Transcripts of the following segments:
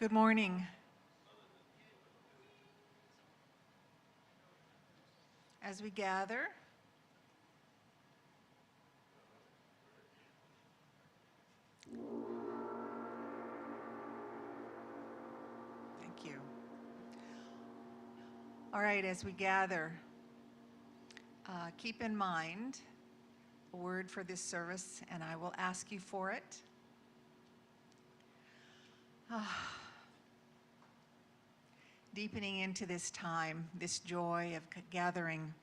Good morning. As we gather, thank you. All right, as we gather, keep in mind a word for this service, and I will ask you for it. Deepening into this time, this joy of gathering,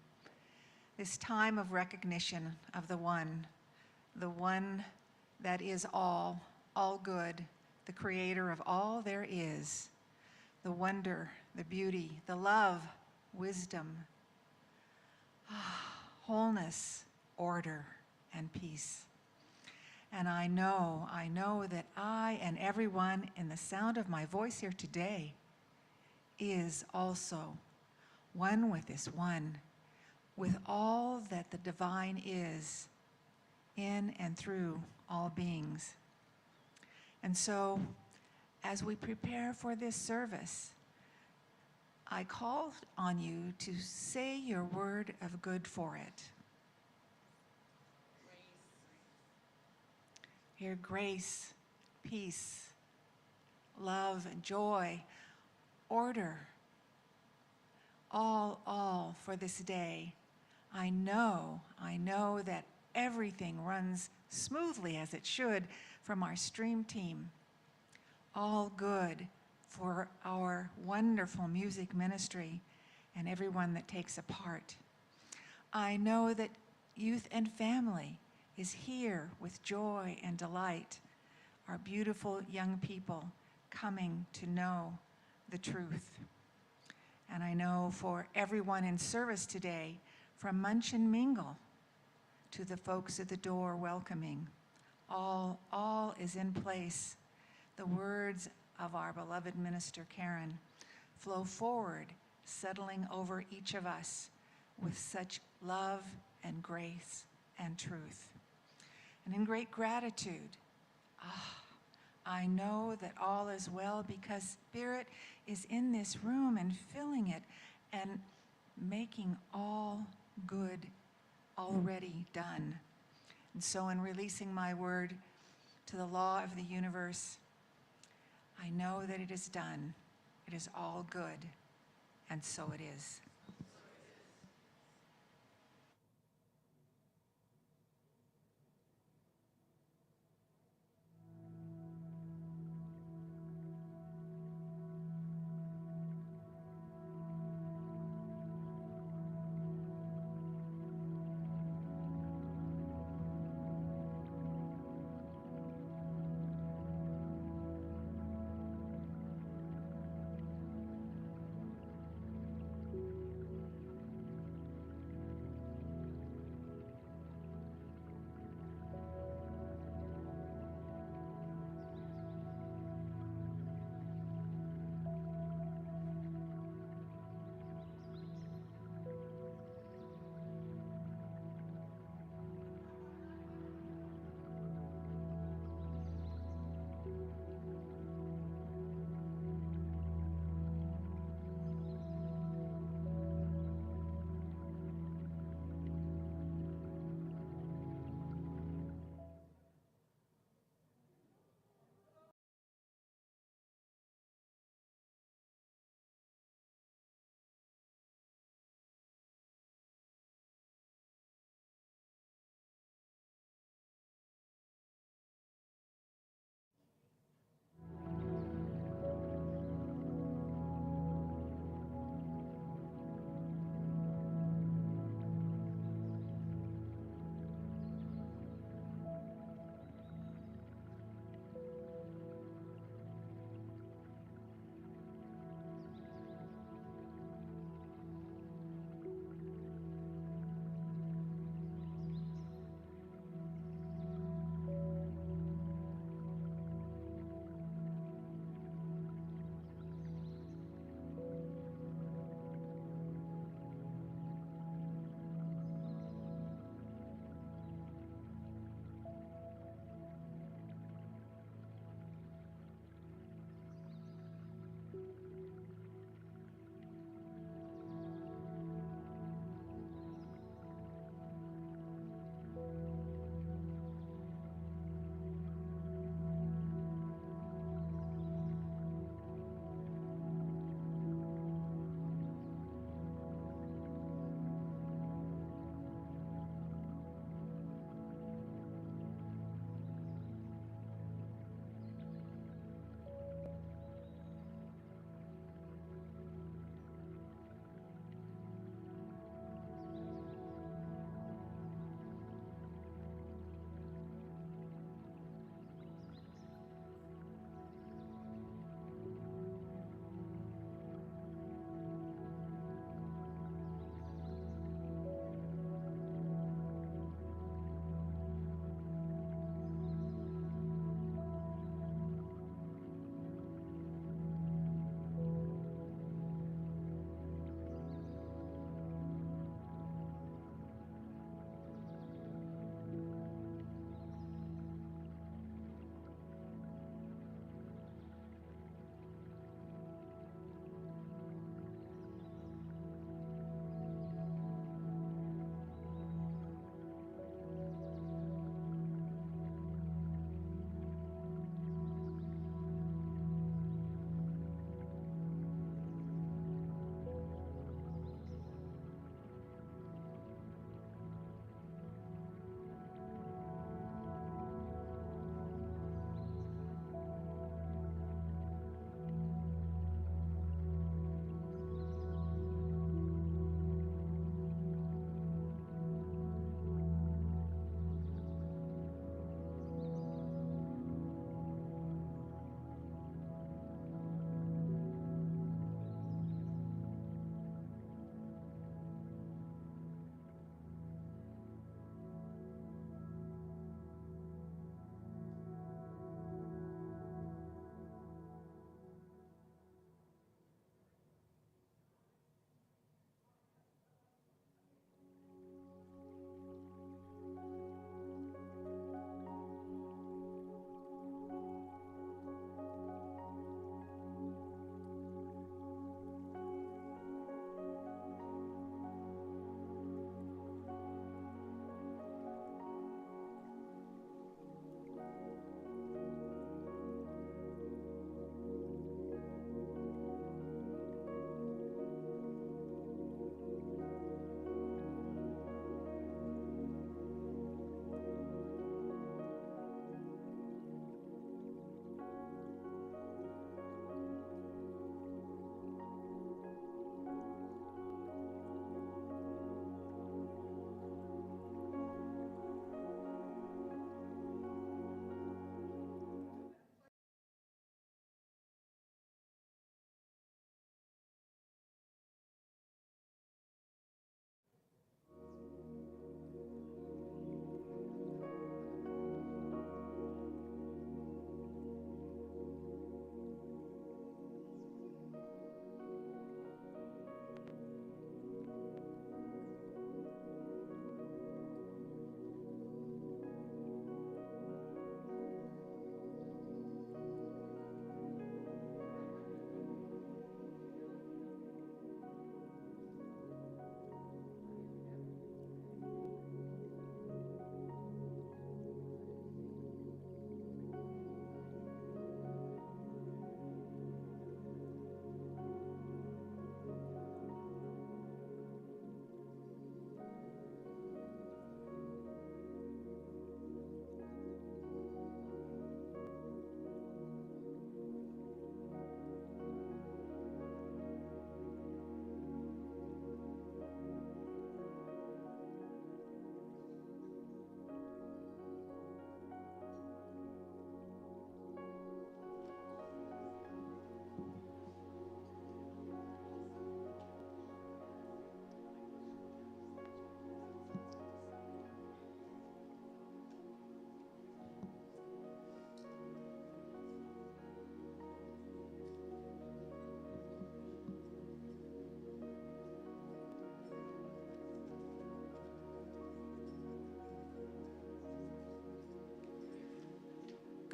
this time of recognition of the one that is all good, the creator of all there is, the wonder, the beauty, the love, wisdom, wholeness, order, and peace. And I know that I and everyone in the sound of my voice here today is also one with this one, with all that the divine is in and through all beings. And so, as we prepare for this service, I call on you to say your word of good for it. Your grace, peace, love, joy, order, all for this day. I know that everything runs smoothly as it should from our stream team. All good for our wonderful music ministry and everyone that takes a part. I know that youth and family is here with joy and delight, our beautiful young people coming to know the truth. And I know for everyone in service today, from Munch and Mingle to the folks at the door welcoming, all is in place. The words of our beloved minister Karin flow forward, settling over each of us with such love and grace and truth. And in great gratitude, I know that all is well because Spirit is in this room and filling it and making all good already done. And so in releasing my word to the law of the universe, I know that it is done. It is all good, and so it is.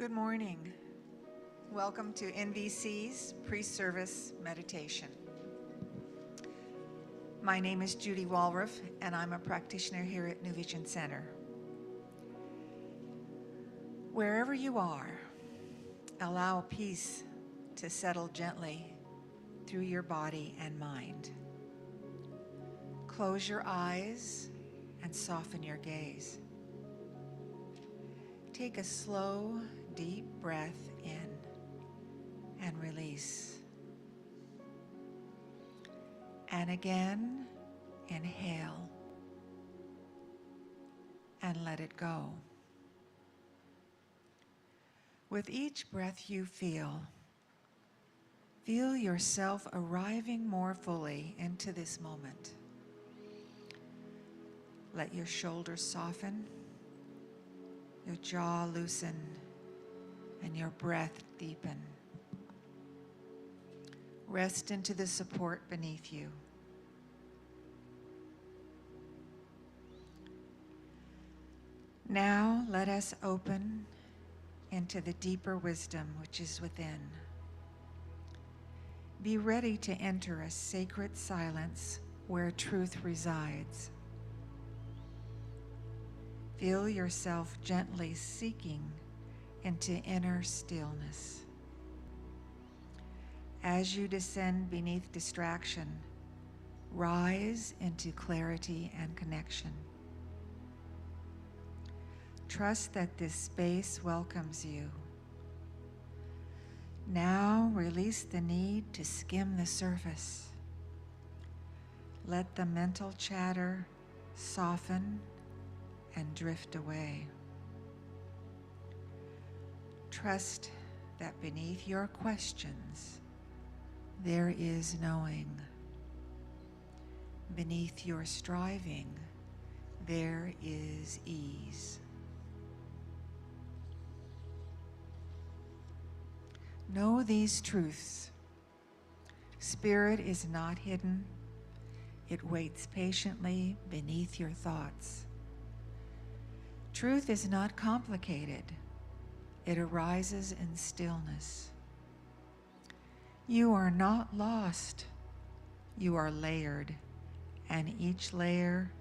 Good morning. Welcome to NVC's pre-service meditation. My name is Judy Walraff, and I'm a practitioner here at New Vision Center. Wherever you are, allow peace to settle gently through your body and mind. Close your eyes and soften your gaze. Take a slow, deep breath in and release. And again, inhale and let it go. With each breath you feel yourself arriving more fully into this moment. Let your shoulders soften, your jaw loosen, and your breath deepen. Rest into the support beneath you. Now let us open into the deeper wisdom which is within. Be ready to enter a sacred silence where truth resides. Feel yourself gently seeking into inner stillness. As you descend beneath distraction, rise into clarity and connection. Trust that this space welcomes you. Now release the need to skim the surface. Let the mental chatter soften and drift away. Trust that beneath your questions, there is knowing. Beneath your striving, there is ease. Know these truths. Spirit is not hidden. It waits patiently beneath your thoughts. Truth is not complicated. It arises in stillness. You are not lost. You are layered, and each layer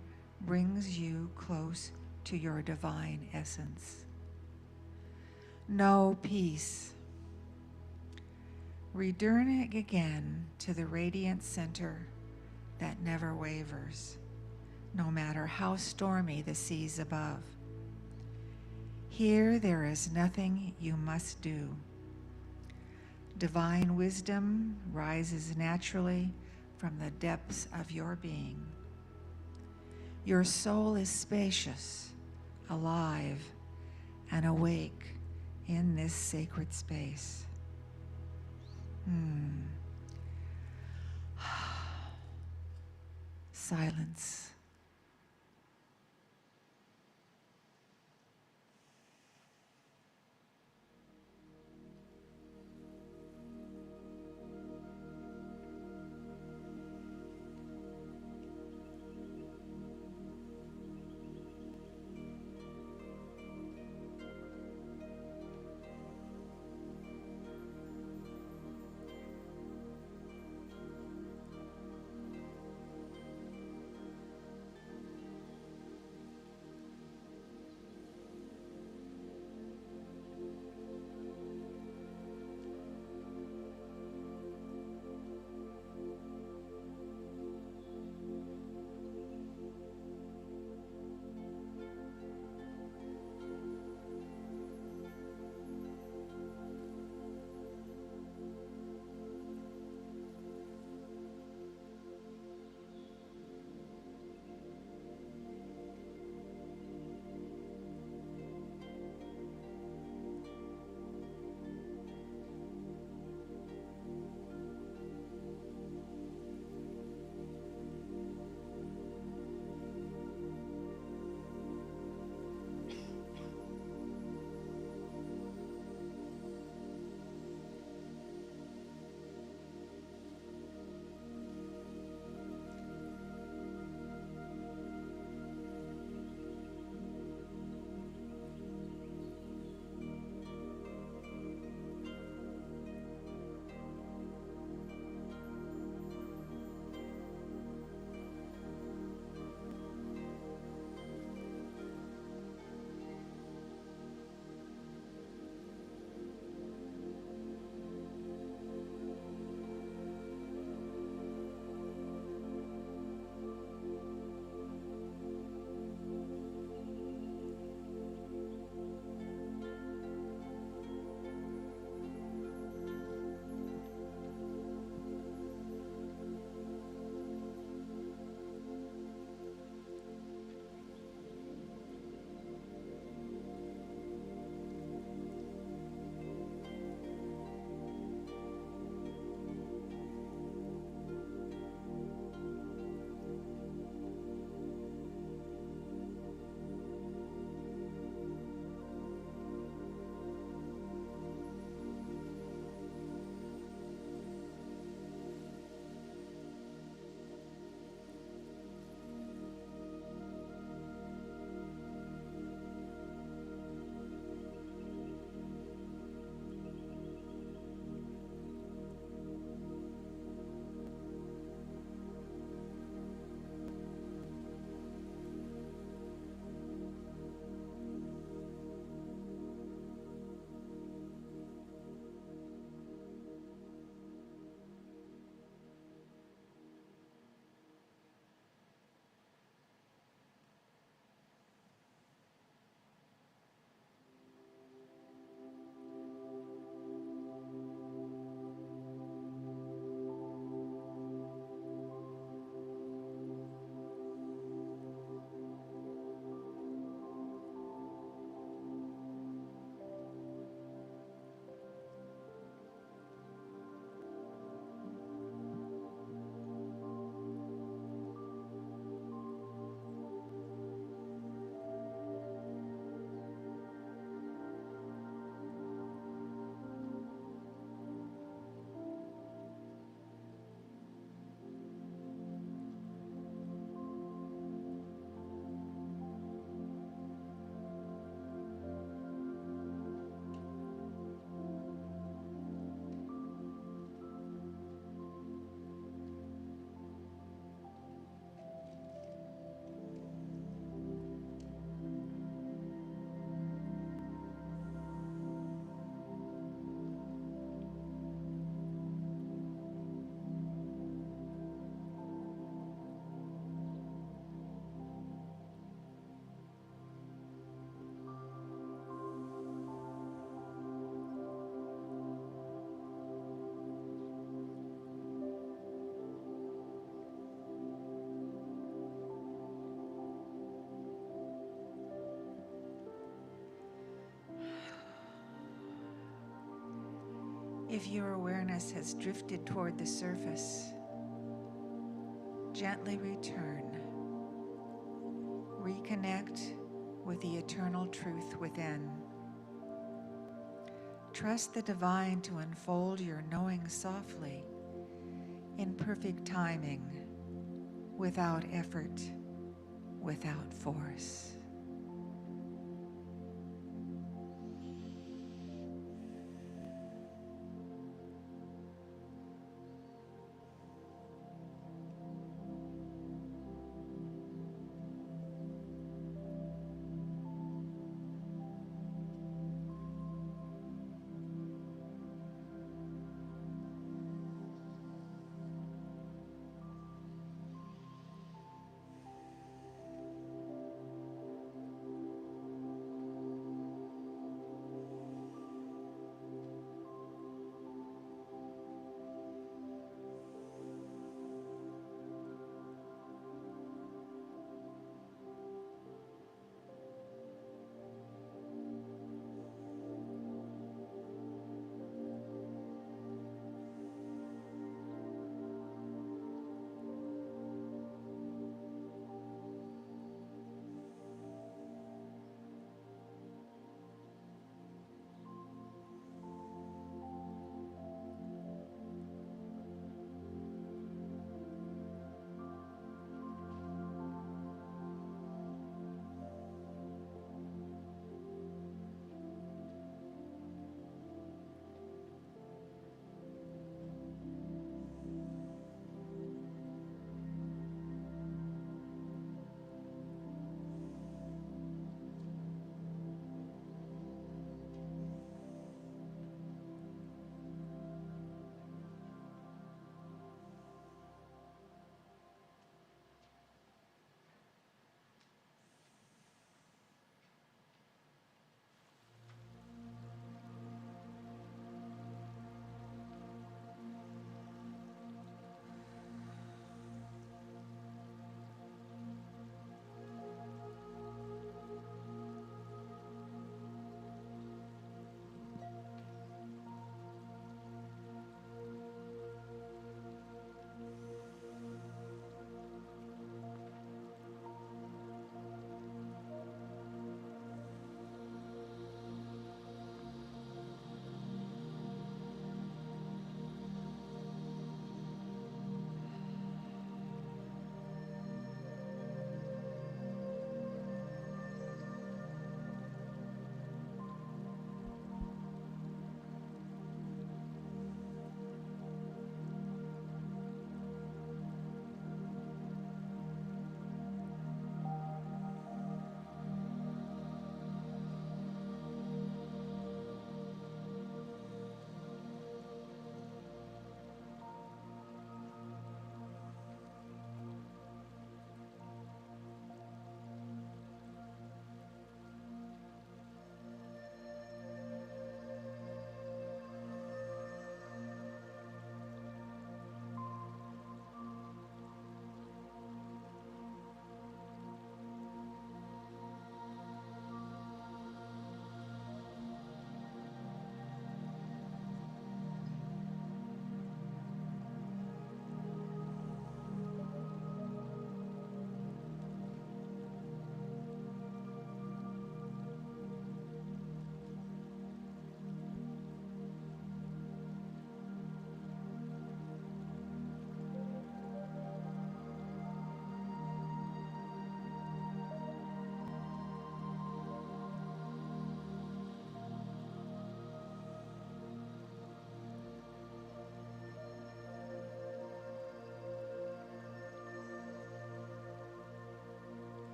brings you close to your divine essence. Know peace. Return again to the radiant center that never wavers, no matter how stormy the seas above. Here there is nothing you must do. Divine wisdom rises naturally from the depths of your being. Your soul is spacious, alive, and awake in this sacred space. Silence. If your awareness has drifted toward the surface, gently return. Reconnect with the eternal truth within. Trust the divine to unfold your knowing softly, in perfect timing, without effort, without force.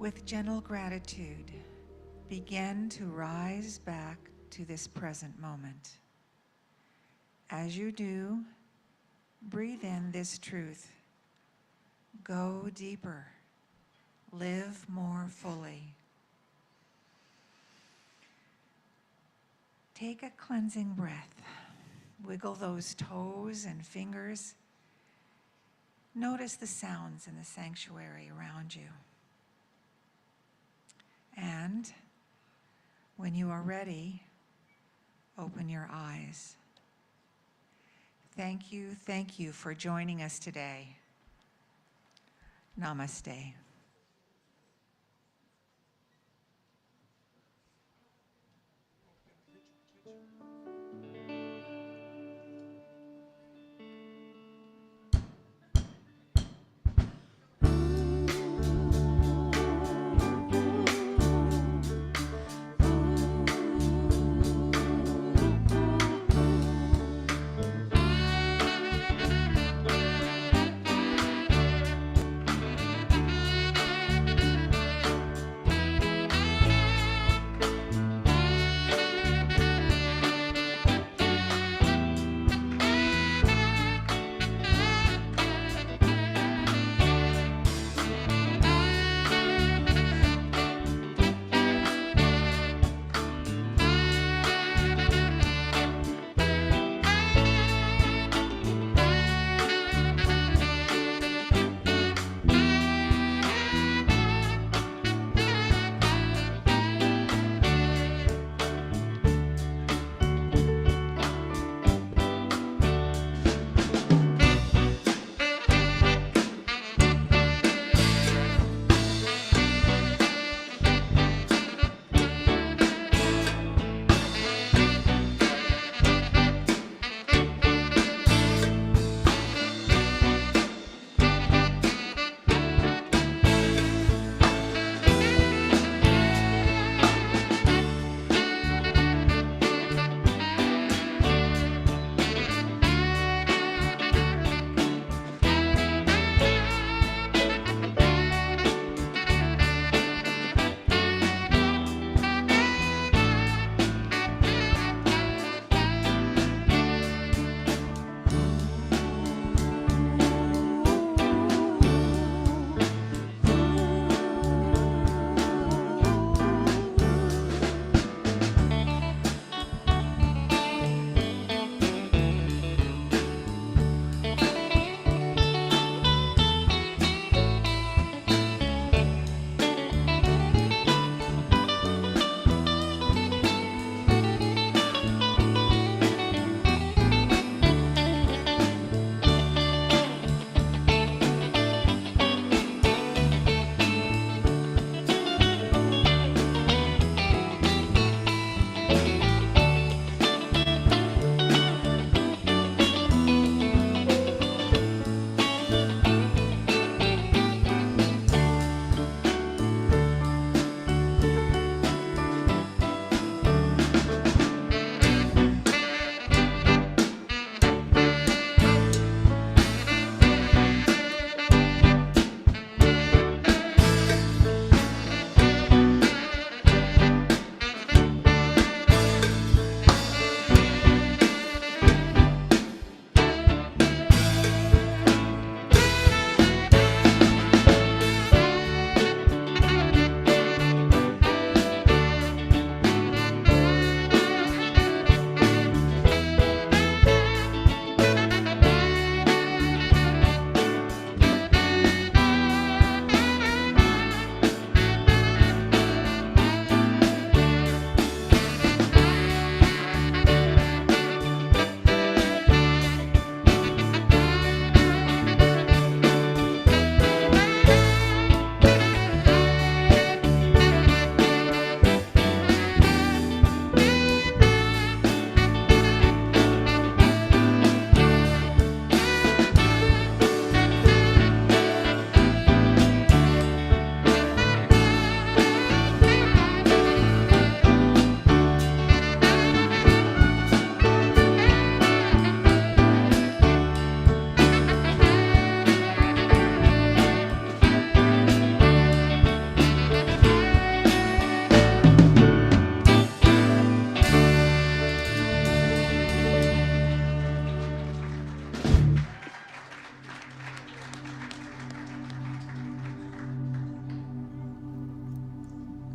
With gentle gratitude, begin to rise back to this present moment. As you do, breathe in this truth. Go deeper. Live more fully. Take a cleansing breath. Wiggle those toes and fingers. Notice the sounds in the sanctuary around you. And when you are ready, open your eyes. Thank you for joining us today. Namaste.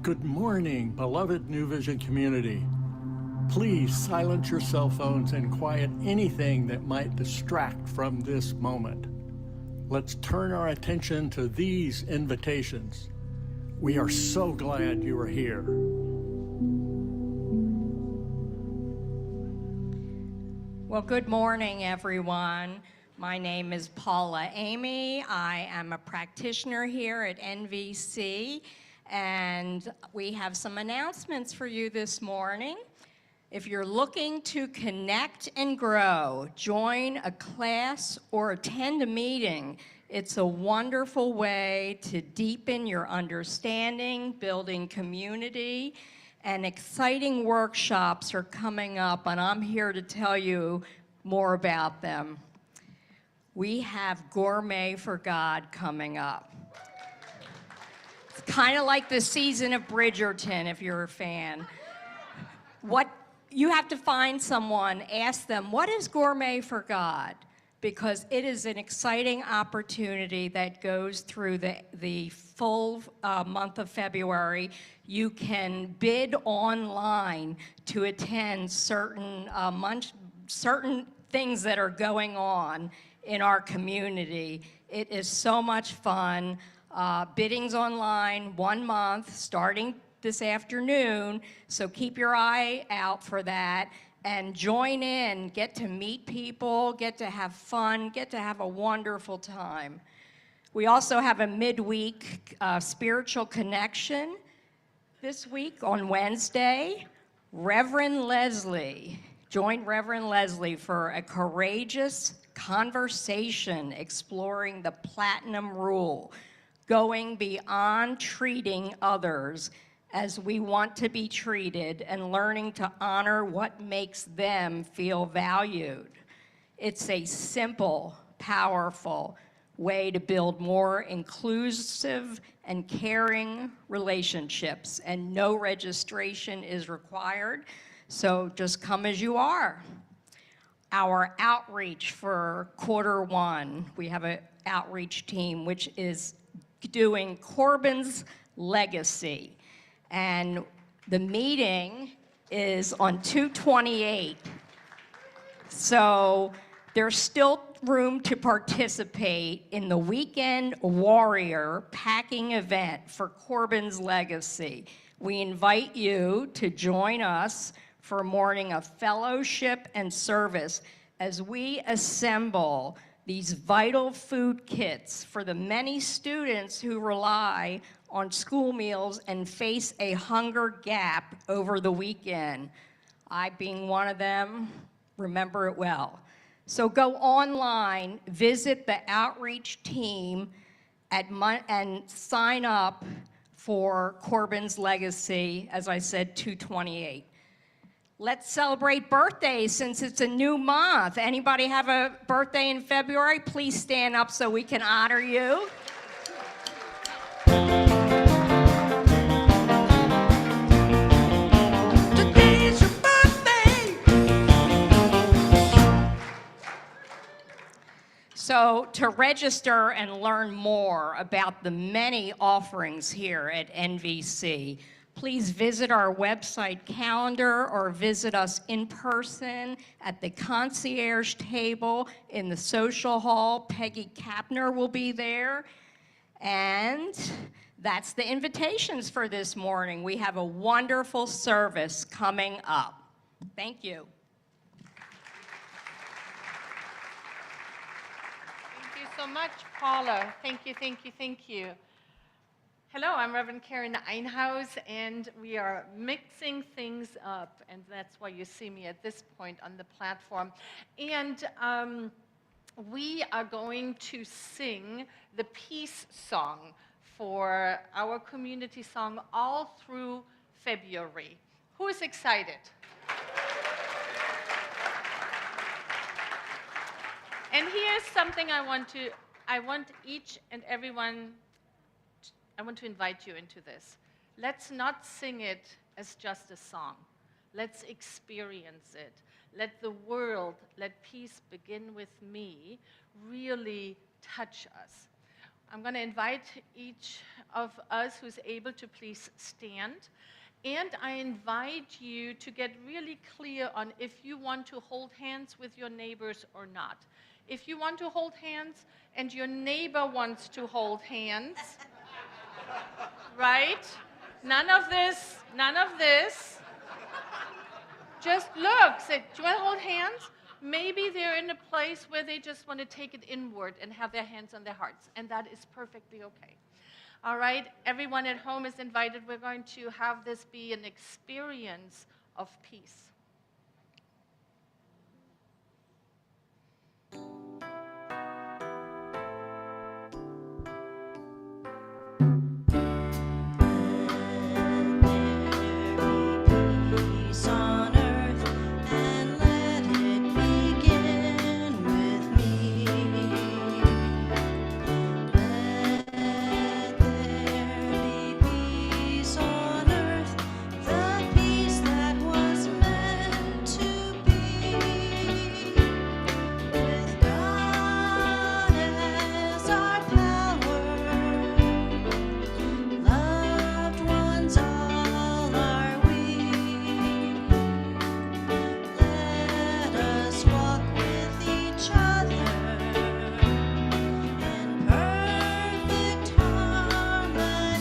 Good morning, beloved New Vision community. Please silence your cell phones and quiet anything that might distract from this moment. Let's turn our attention to these invitations. We are so glad you are here. Well, good morning, everyone. My name is Paula Amy. I am a practitioner here at NVC, and we have some announcements for you this morning. If you're looking to connect and grow, join a class or attend a meeting. It's a wonderful way to deepen your understanding, building community, and exciting workshops are coming up, and I'm here to tell you more about them. We have Gourmet for God coming up. It's kind of like the season of Bridgerton, if you're a fan. You have to find someone, ask them, what is Gourmet for God? Because it is an exciting opportunity that goes through the full month of February. You can bid online to attend certain things that are going on in our community. It is so much fun. Bidding's online 1 month, starting this afternoon, so keep your eye out for that and join in, get to meet people, get to have fun, get to have a wonderful time. We also have a midweek spiritual connection this week on Wednesday. Reverend Leslie, join Reverend Leslie for a courageous conversation exploring the platinum rule, going beyond treating others as we want to be treated and learning to honor what makes them feel valued. It's a simple, powerful way to build more inclusive and caring relationships, and no registration is required, so just come as you are. Our outreach for Q1, we have an outreach team which is doing Corbin's Legacy. And the meeting is on 2/28. So there's still room to participate in the Weekend Warrior packing event for Corbin's Legacy. We invite you to join us for a morning of fellowship and service as we assemble these vital food kits for the many students who rely on school meals and face a hunger gap over the weekend. I, being one of them, remember it well. So go online, visit the outreach team and sign up for Corbin's Legacy, as I said, 2/28. Let's celebrate birthdays since it's a new month. Anybody have a birthday in February? Please stand up so we can honor you. Today's your birthday. So to register and learn more about the many offerings here at NVC, please visit our website calendar or visit us in person at the concierge table in the social hall. Peggy Kapner will be there. And that's the invitations for this morning. We have a wonderful service coming up. Thank you. Thank you so much, Paula. Thank you, thank you, thank you. Hello, I'm Reverend Karin Einhaus, and we are mixing things up, and that's why you see me at this point on the platform. And we are going to sing the peace song for our community song all through February. Who is excited? And here's something I want each and everyone, I want to invite you into this. Let's not sing it as just a song. Let's experience it. Let the world, let peace begin with me, really touch us. I'm going to invite each of us who's able to please stand. And I invite you to get really clear on if you want to hold hands with your neighbors or not. If you want to hold hands and your neighbor wants to hold hands, right? None of this, none of this. Just look, say, do you want to hold hands? Maybe they're in a place where they just want to take it inward and have their hands on their hearts, and that is perfectly okay. All right, everyone at home is invited. We're going to have this be an experience of peace. Peace on earth, and let it begin with me. Let there be peace on earth, the peace that was meant to be. With God as our power, loved ones all are we. Let us walk with each other in perfect harmony.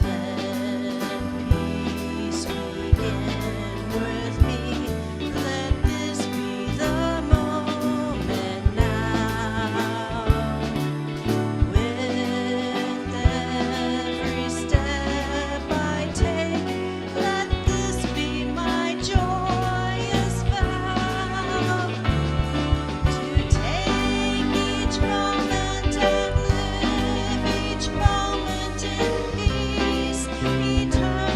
Let peace begin with me. Let this be the moment now. With every step I take, let this be my joyous vow. To take each moment and live each moment in peace eternally.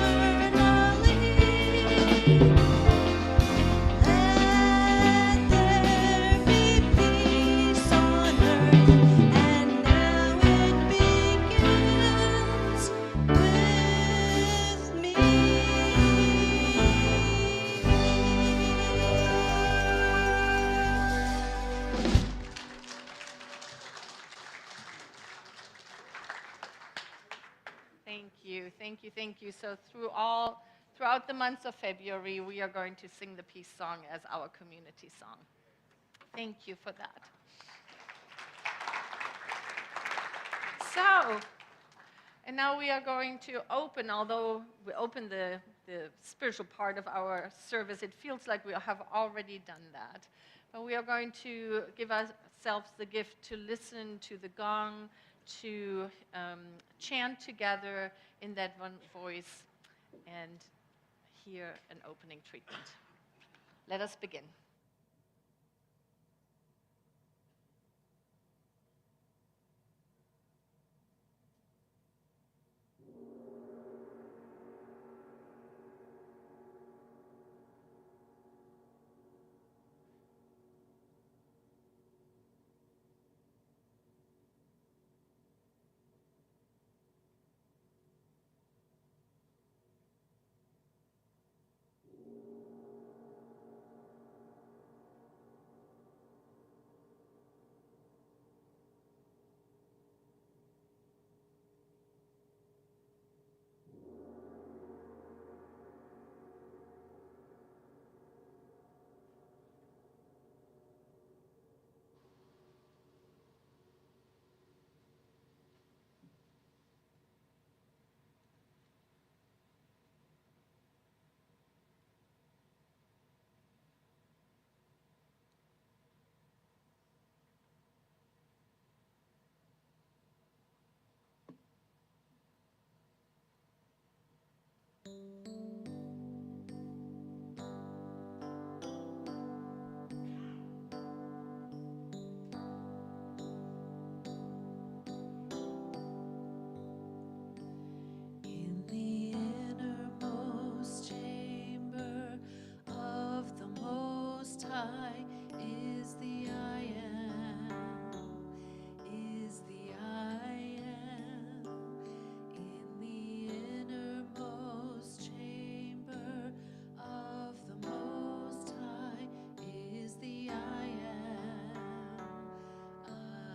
Let there be peace on earth, and now it begins with me. Thank you, thank you, thank you. So throughout the months of February, we are going to sing the peace song as our community song. Thank you for that. So, and now we are going to open, although we open the spiritual part of our service, it feels like we have already done that. But we are going to give ourselves the gift to listen to the gong, to chant together in that one voice, and hear an opening treatment. Let us begin. In the innermost chamber of the Most High is the I Am, is the I Am. In the innermost chamber of the Most High is the I Am. I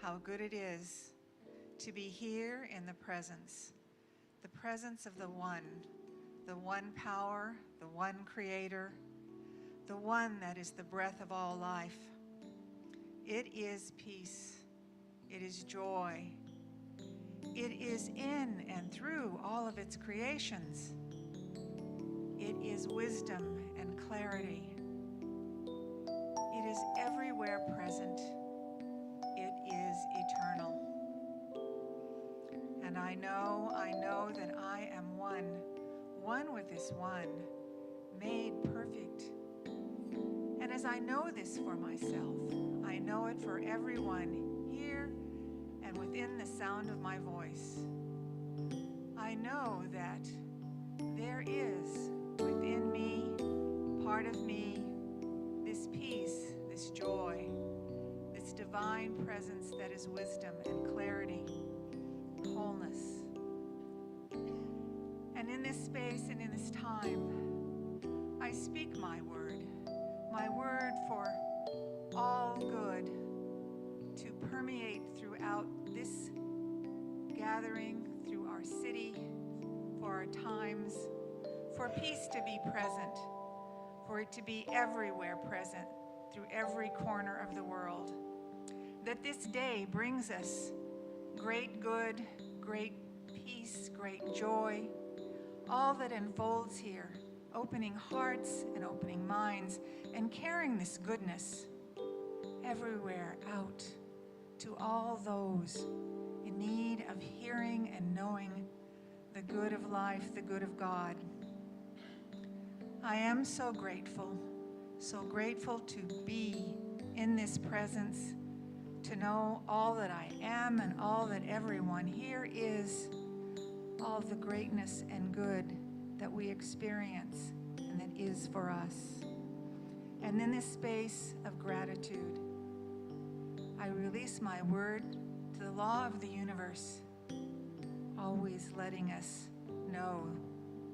How good it is to be here in the presence of the one power, the one creator, the one that is the breath of all life. It is peace. It is joy. It is in and through all of its creations. It is wisdom and clarity. It is everywhere present. It is eternal. And I know that I am one with this one, made perfect. And as I know this for myself, I know it for everyone here and within the sound of my voice. I know that there is within me, part of me, this peace, this joy, this divine presence that is wisdom and clarity, wholeness. And in this space and in this time, I speak my word for all good to permeate throughout this gathering, through our city, for our times, for peace to be present, for it to be everywhere present, through every corner of the world. That this day brings us great good, great peace, great joy, all that unfolds here, opening hearts and opening minds and carrying this goodness everywhere out to all those in need of hearing and knowing the good of life, the good of God. I am so grateful to be in this presence, to know all that I am and all that everyone here is, all the greatness and good that we experience and that is for us. And in this space of gratitude, I release my word to the law of the universe, always letting us know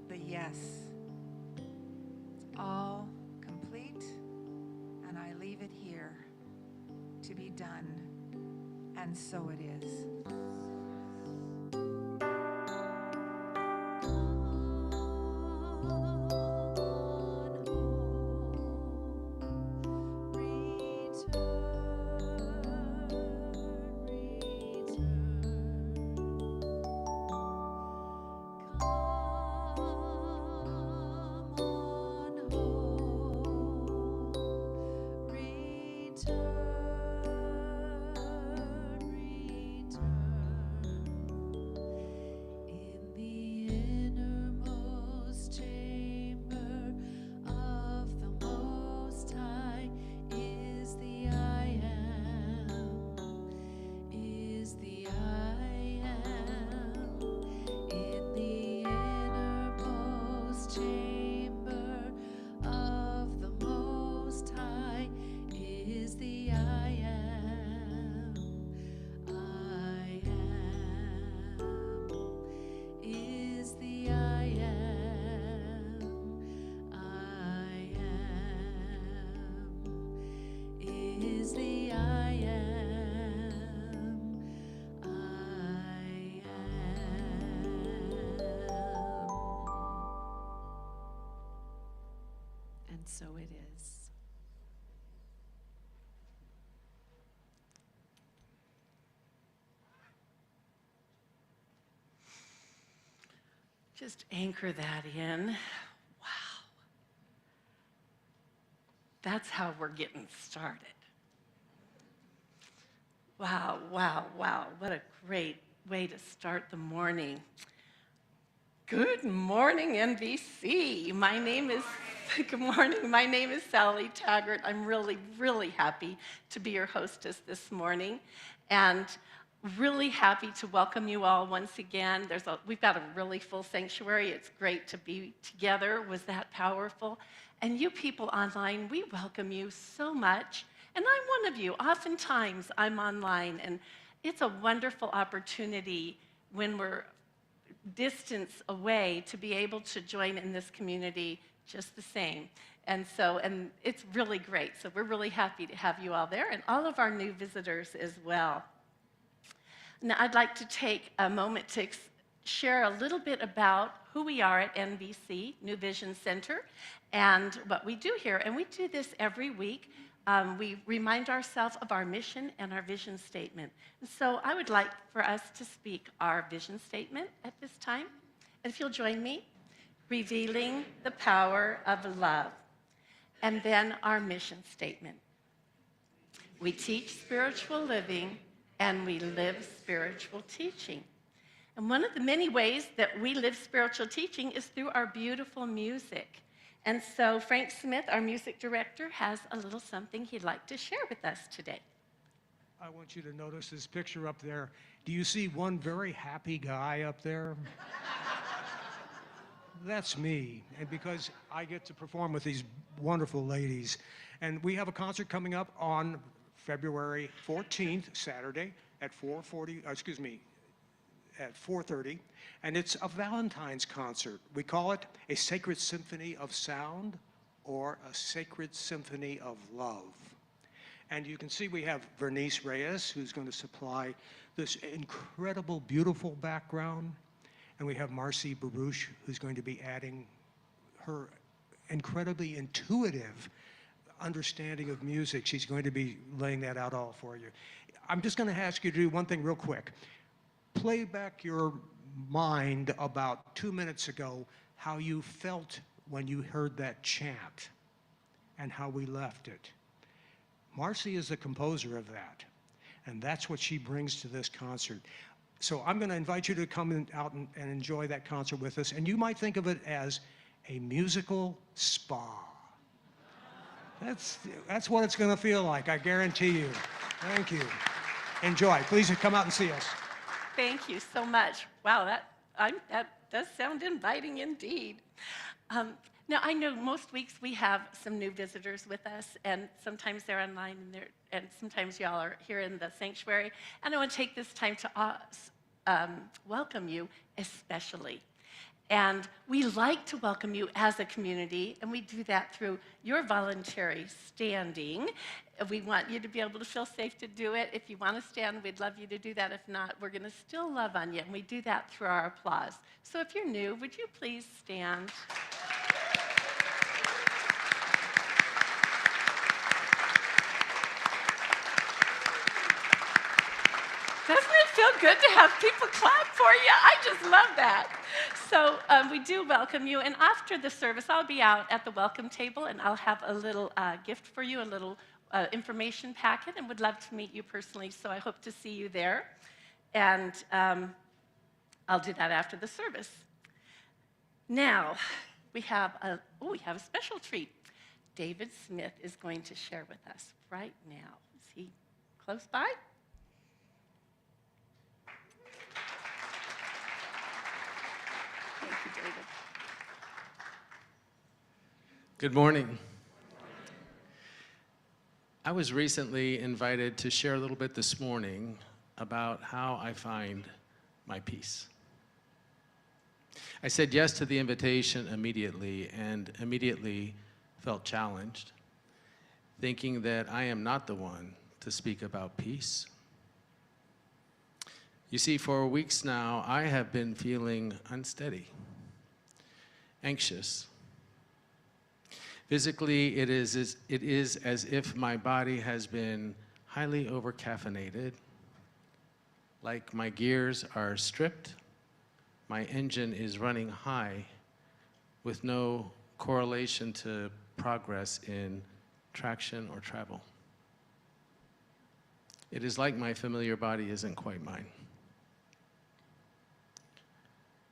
the yes. All complete, and I leave it here to be done, and so it is. So it is. Just anchor that in. Wow. That's how we're getting started. Wow, wow, wow. What a great way to start the morning. Good morning, NBC. Good morning. My name is Sally Taggart. I'm really, really happy to be your hostess this morning, and really happy to welcome you all once again. We've got a really full sanctuary. It's great to be together. Was that powerful? And you people online, we welcome you so much. And I'm one of you. Oftentimes, I'm online, and it's a wonderful opportunity when we're distance away to be able to join in this community just the same And it's really great. So we're really happy to have you all there and all of our new visitors as well. Now, I'd like to take a moment to share a little bit about who we are at NVC, New Vision Center, and what we do here. And we do this every week. We remind ourselves of our mission and our vision statement. And so I would like for us to speak our vision statement at this time. And if you'll join me, revealing the power of love. And then our mission statement. We teach spiritual living and we live spiritual teaching. And one of the many ways that we live spiritual teaching is through our beautiful music. And so Frank Smith, our music director, has a little something he'd like to share with us today. I want you to notice this picture up there. Do you see one very happy guy up there? That's me, and because I get to perform with these wonderful ladies. And we have a concert coming up on February 14th, Saturday, at 4:30, and it's a Valentine's concert. We call it a Sacred Symphony of Sound or a Sacred Symphony of Love. And you can see we have Vernice Reyes, who's going to supply this incredible, beautiful background. And we have Marcy Baruch, who's going to be adding her incredibly intuitive understanding of music. She's going to be laying that out all for you. I'm just going to ask you to do one thing real quick. Play back your mind about 2 minutes ago how you felt when you heard that chant and how we left it. Marcy is the composer of that, and that's what she brings to this concert. So I'm going to invite you to come out and enjoy that concert with us, and you might think of it as a musical spa. That's what it's going to feel like, I guarantee you. Thank you. Enjoy. Please come out and see us. Thank you so much. Wow, that does sound inviting indeed. Now, I know most weeks we have some new visitors with us, and sometimes they're online, and sometimes y'all are here in the sanctuary. And I want to take this time to welcome you especially. And we like to welcome you as a community, and we do that through your voluntary standing. We want you to be able to feel safe to do it. If you want to stand, we'd love you to do that. If not, we're going to still love on you, and we do that through our applause. So if you're new, would you please stand? Doesn't it feel good to have people clap for you? I just love that. So we do welcome you. And after the service, I'll be out at the welcome table, and I'll have a little gift for you, a little information packet, and would love to meet you personally. So I hope to see you there. And I'll do that after the service. Now, we have a special treat. David Smith is going to share with us right now. Is he close by? Thank you, David. Good morning. I was recently invited to share a little bit this morning about how I find my peace. I said yes to the invitation immediately, and immediately felt challenged, thinking that I am not the one to speak about peace. You see, for weeks now, I have been feeling unsteady, anxious. Physically, it is as if my body has been highly overcaffeinated, like my gears are stripped, my engine is running high with no correlation to progress in traction or travel. It is like my familiar body isn't quite mine.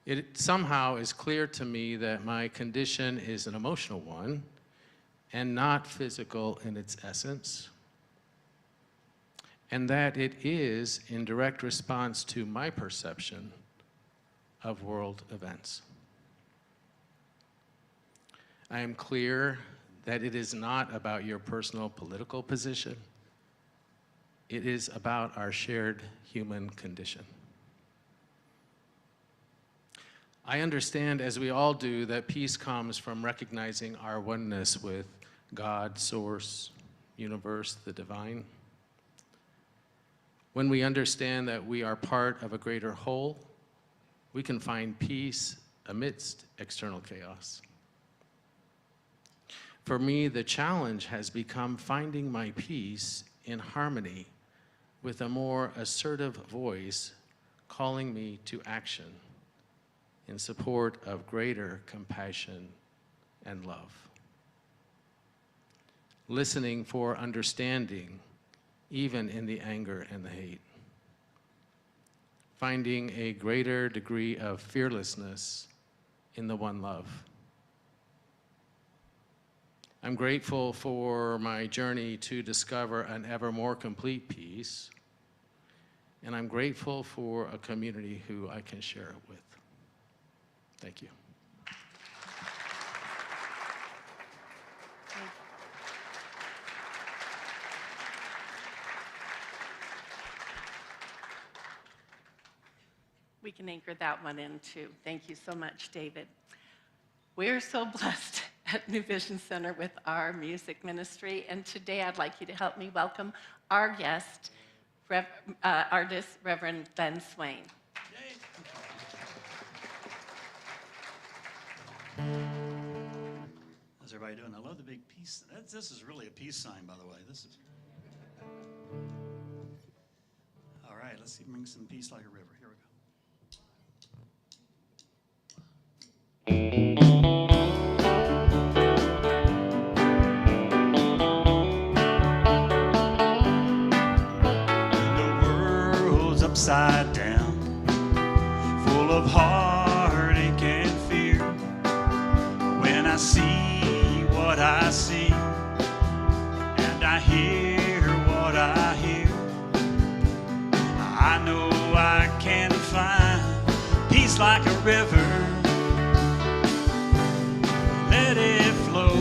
It somehow is clear to me that my condition is an emotional one and not physical in its essence, and that it is in direct response to my perception of world events. I am clear that it is not about your personal political position. It is about our shared human condition. I understand, as we all do, that peace comes from recognizing our oneness with God, Source, Universe, the Divine. When we understand that we are part of a greater whole, we can find peace amidst external chaos. For me, the challenge has become finding my peace in harmony with a more assertive voice calling me to action in support of greater compassion and love. Listening for understanding, even in the anger and the hate. Finding a greater degree of fearlessness in the one love. I'm grateful for my journey to discover an ever more complete peace, and I'm grateful for a community who I can share it with. Thank you. We can anchor that one in too. Thank you so much, David. We're so blessed at New Vision Center with our music ministry, and today I'd like you to help me welcome our guest, artist Reverend Glenn Swain. How's everybody doing? I love the big peace. This is really a peace sign, by the way. This is. All right, let's see, bring some peace like a river. Here we go. Upside down, full of heartache and fear. When I see what I see, and I hear what I hear, I know I can find peace like a river. Let it flow,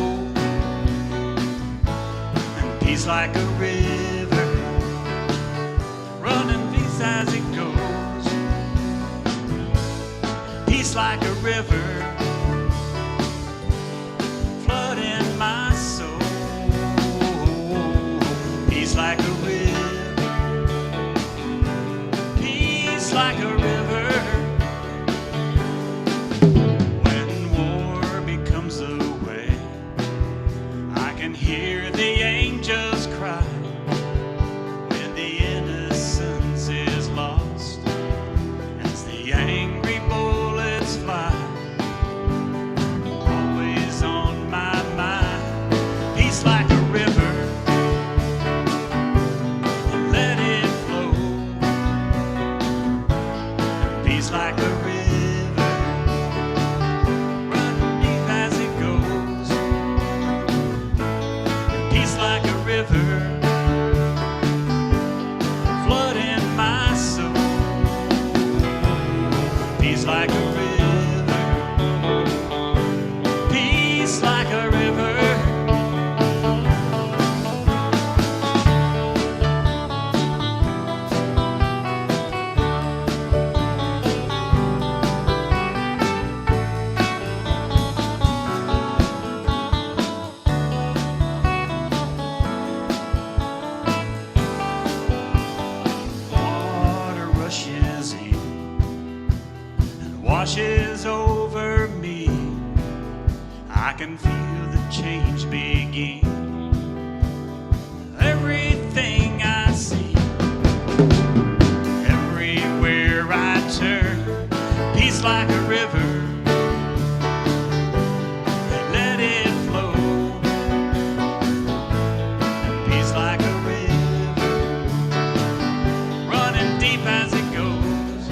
and peace like a river, running as it goes. Peace like a river, flooding my soul. Peace like a river, peace like a river. When war becomes the way, I can hear the angels cry. Angry bullets fly, always on my mind. Peace like a river, let it flow. Peace like a river, run deep as it goes. Peace like a river, flooding my soul. Peace like a river, peace like a river. Water rushes in, washes over me. I can feel the change begin. Everything I see, everywhere I turn, peace like a river. Let it flow. Peace like a river, running deep as it goes.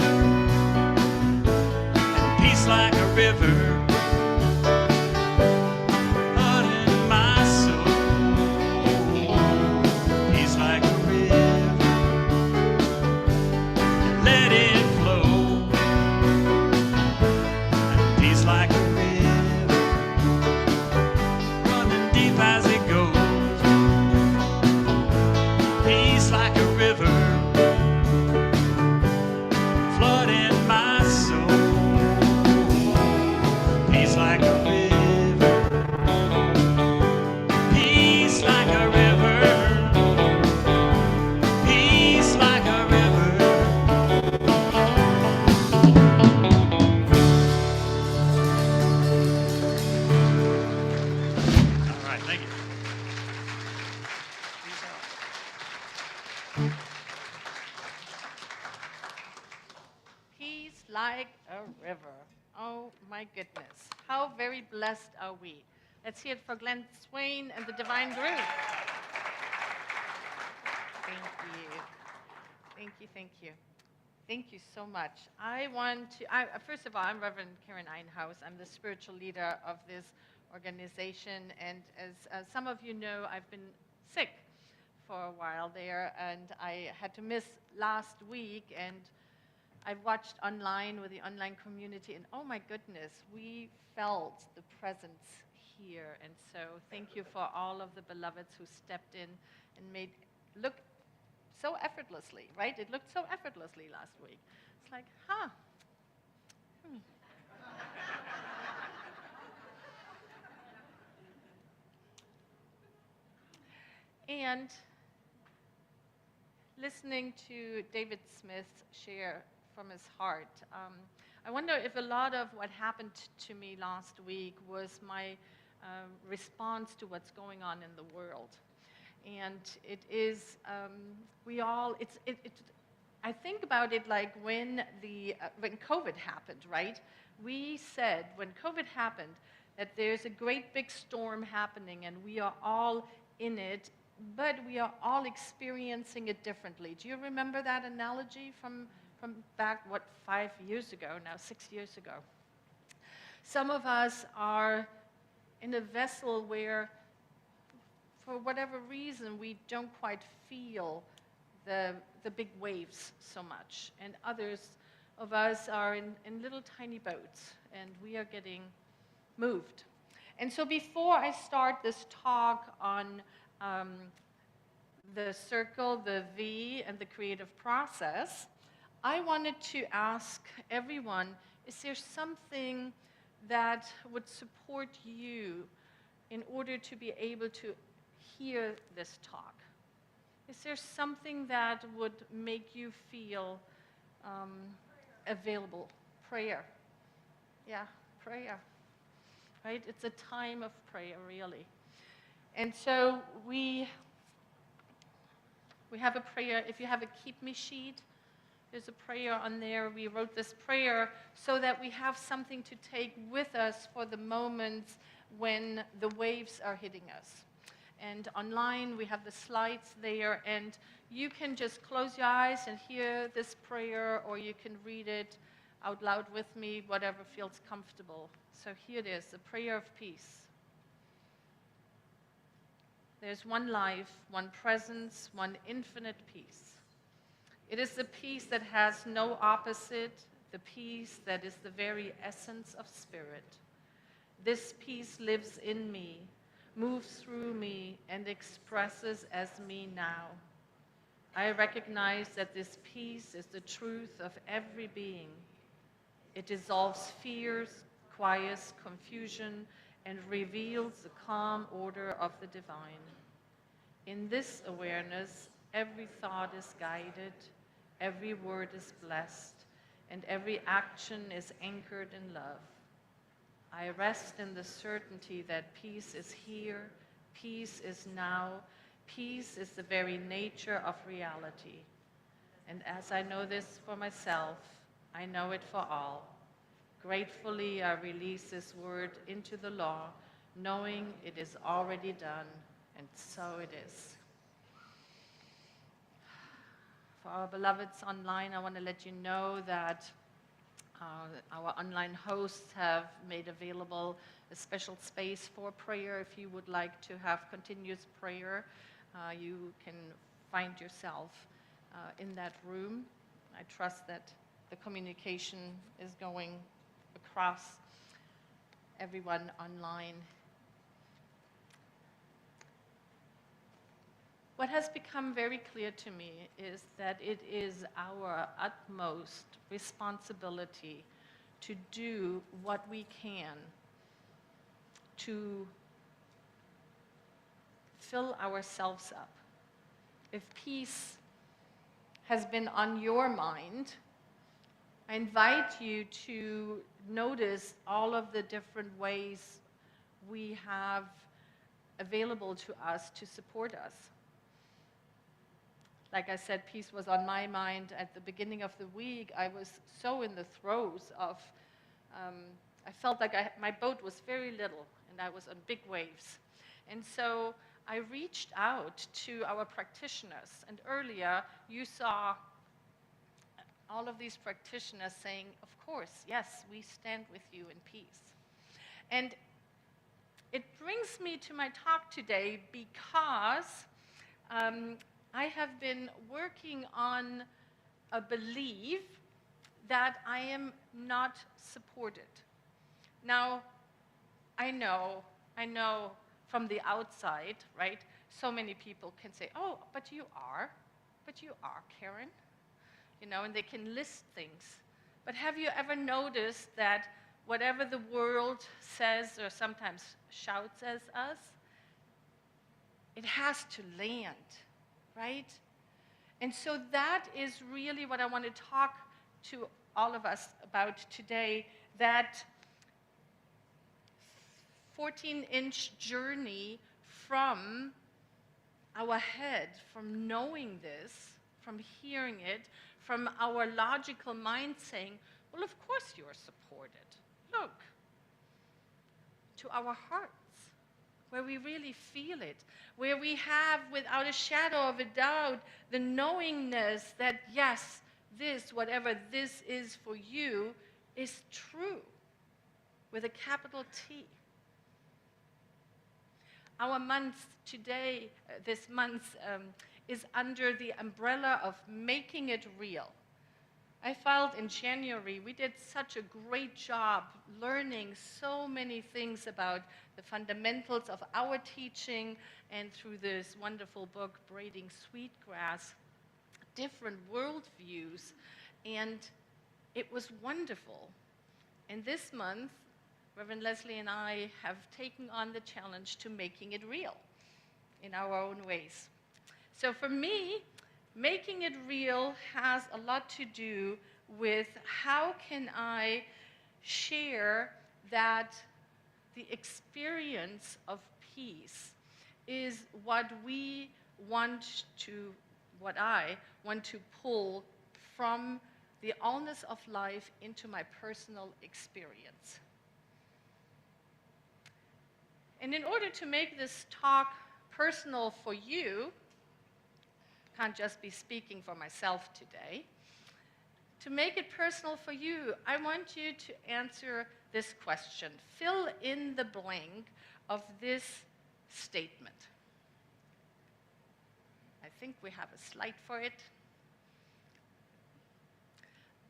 Peace like a river, Peace like a river. Oh my goodness. How very blessed are we. Let's hear it for Glenn Swain and the Divine Group. Thank you. Thank you, thank you. Thank you so much. First of all, I'm Reverend Karin Einhaus. I'm the spiritual leader of this organization. And as some of you know, I've been sick for a while there, and I had to miss last week. And I've watched online with the online community, and oh my goodness, we felt the presence here. And so thank you for all of the beloveds who stepped in and made look so effortlessly, right? It looked so effortlessly last week. It's like, huh. And listening to David Smith's share from his heart, I wonder if a lot of what happened to me last week was my response to what's going on in the world. And it is, I think about it like when COVID happened, right? We said when COVID happened that there's a great big storm happening and we are all in it, but we are all experiencing it differently. Do you remember that analogy from back, 5 years ago, now 6 years ago? Some of us are in a vessel where for whatever reason, we don't quite feel the big waves so much. And others of us are in little tiny boats, and we are getting moved. And so before I start this talk on the circle, the V, and the creative process, I wanted to ask everyone, is there something that would support you in order to be able to hear this talk? Is there something that would make you feel available? Prayer. Yeah, prayer. Right? It's a time of prayer, really. And so we have a prayer. If you have a keep me sheet, there's a prayer on there. We wrote this prayer so that we have something to take with us for the moments when the waves are hitting us. And online, we have the slides there, and you can just close your eyes and hear this prayer, or you can read it out loud with me, whatever feels comfortable. So here it is, a prayer of peace. There's one life, one presence, one infinite peace. It is the peace that has no opposite, the peace that is the very essence of spirit. This peace lives in me, moves through me, and expresses as me now. I recognize that this peace is the truth of every being. It dissolves fears, quiets confusion, and reveals the calm order of the divine. In this awareness, every thought is guided, every word is blessed, and every action is anchored in love. I rest in the certainty that peace is here, peace is now, peace is the very nature of reality. And as I know this for myself, I know it for all. Gratefully, I release this word into the law, knowing it is already done, and so it is. For our beloveds online, I want to let you know that our online hosts have made available a special space for prayer. If you would like to have continuous prayer, you can find yourself in that room. I trust that the communication is going across everyone online. What has become very clear to me is that it is our utmost responsibility to do what we can to fill ourselves up. If peace has been on your mind, I invite you to notice all of the different ways we have available to us to support us. like I said, peace was on my mind. At the beginning of the week, I was so in the throes of, I felt like my boat was very little, and I was on big waves. And so I reached out to our practitioners. And earlier, you saw all of these practitioners saying, of course, yes, we stand with you in peace. And it brings me to my talk today because I have been working on a belief that I am not supported. Now, I know from the outside, right? So many people can say, oh, but you are, Karin. You know, and they can list things. But have you ever noticed that whatever the world says or sometimes shouts at us, it has to land, right? And so that is really what I want to talk to all of us about today, that 14-inch journey from our head, from knowing this, from hearing it, from our logical mind saying, well, of course you are supported. Look, to our hearts, where we really feel it, where we have, without a shadow of a doubt, the knowingness that, yes, this, whatever this is for you, is true, with a capital T. Our month today, this month, is under the umbrella of making it real. I felt in January we did such a great job learning so many things about the fundamentals of our teaching, and through this wonderful book, Braiding Sweetgrass, different worldviews, and it was wonderful. And this month, Reverend Leslie and I have taken on the challenge to making it real in our own ways. So for me, making it real has a lot to do with how can I share that the experience of peace is what I want to pull from the allness of life into my personal experience. And in order to make this talk personal for you, can't just be speaking for myself today. To make it personal for you, I want you to answer this question. Fill in the blank of this statement. I think we have a slide for it.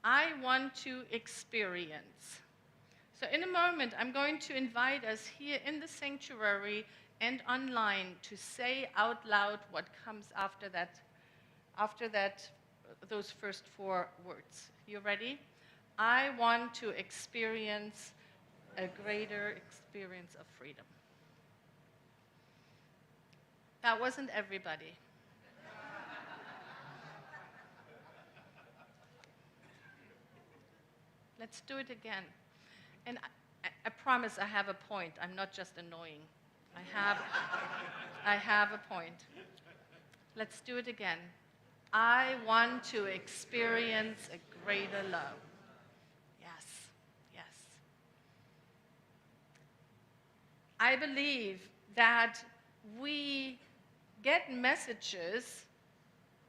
I want to experience. So in a moment, I'm going to invite us here in the sanctuary and online to say out loud what comes after that, those first four words. You ready? I want to experience a greater experience of freedom. That wasn't everybody. Let's do it again. And I promise I have a point. I'm not just annoying. I have a point. Let's do it again. I want to experience a greater love. Yes, yes. I believe that we get messages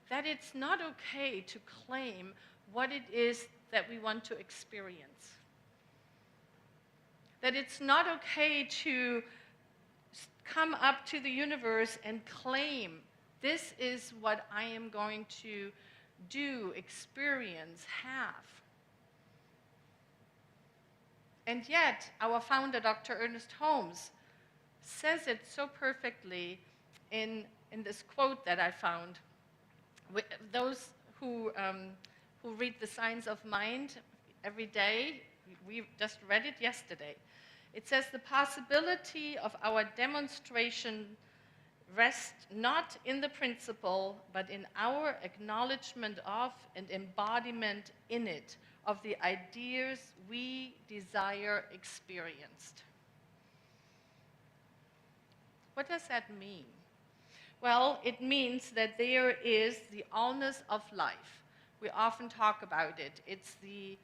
that it's not okay to claim what it is that we want to experience. That it's not okay to come up to the universe and claim, this is what I am going to do, experience, have. And yet, our founder, Dr. Ernest Holmes, says it so perfectly in this quote that I found. Those who read The Science of Mind every day, we just read it yesterday. It says, the possibility of our demonstration rests not in the principle, but in our acknowledgement of and embodiment in it of the ideas we desire experienced. What does that mean? Well, it means that there is the allness of life. We often talk about it. It's the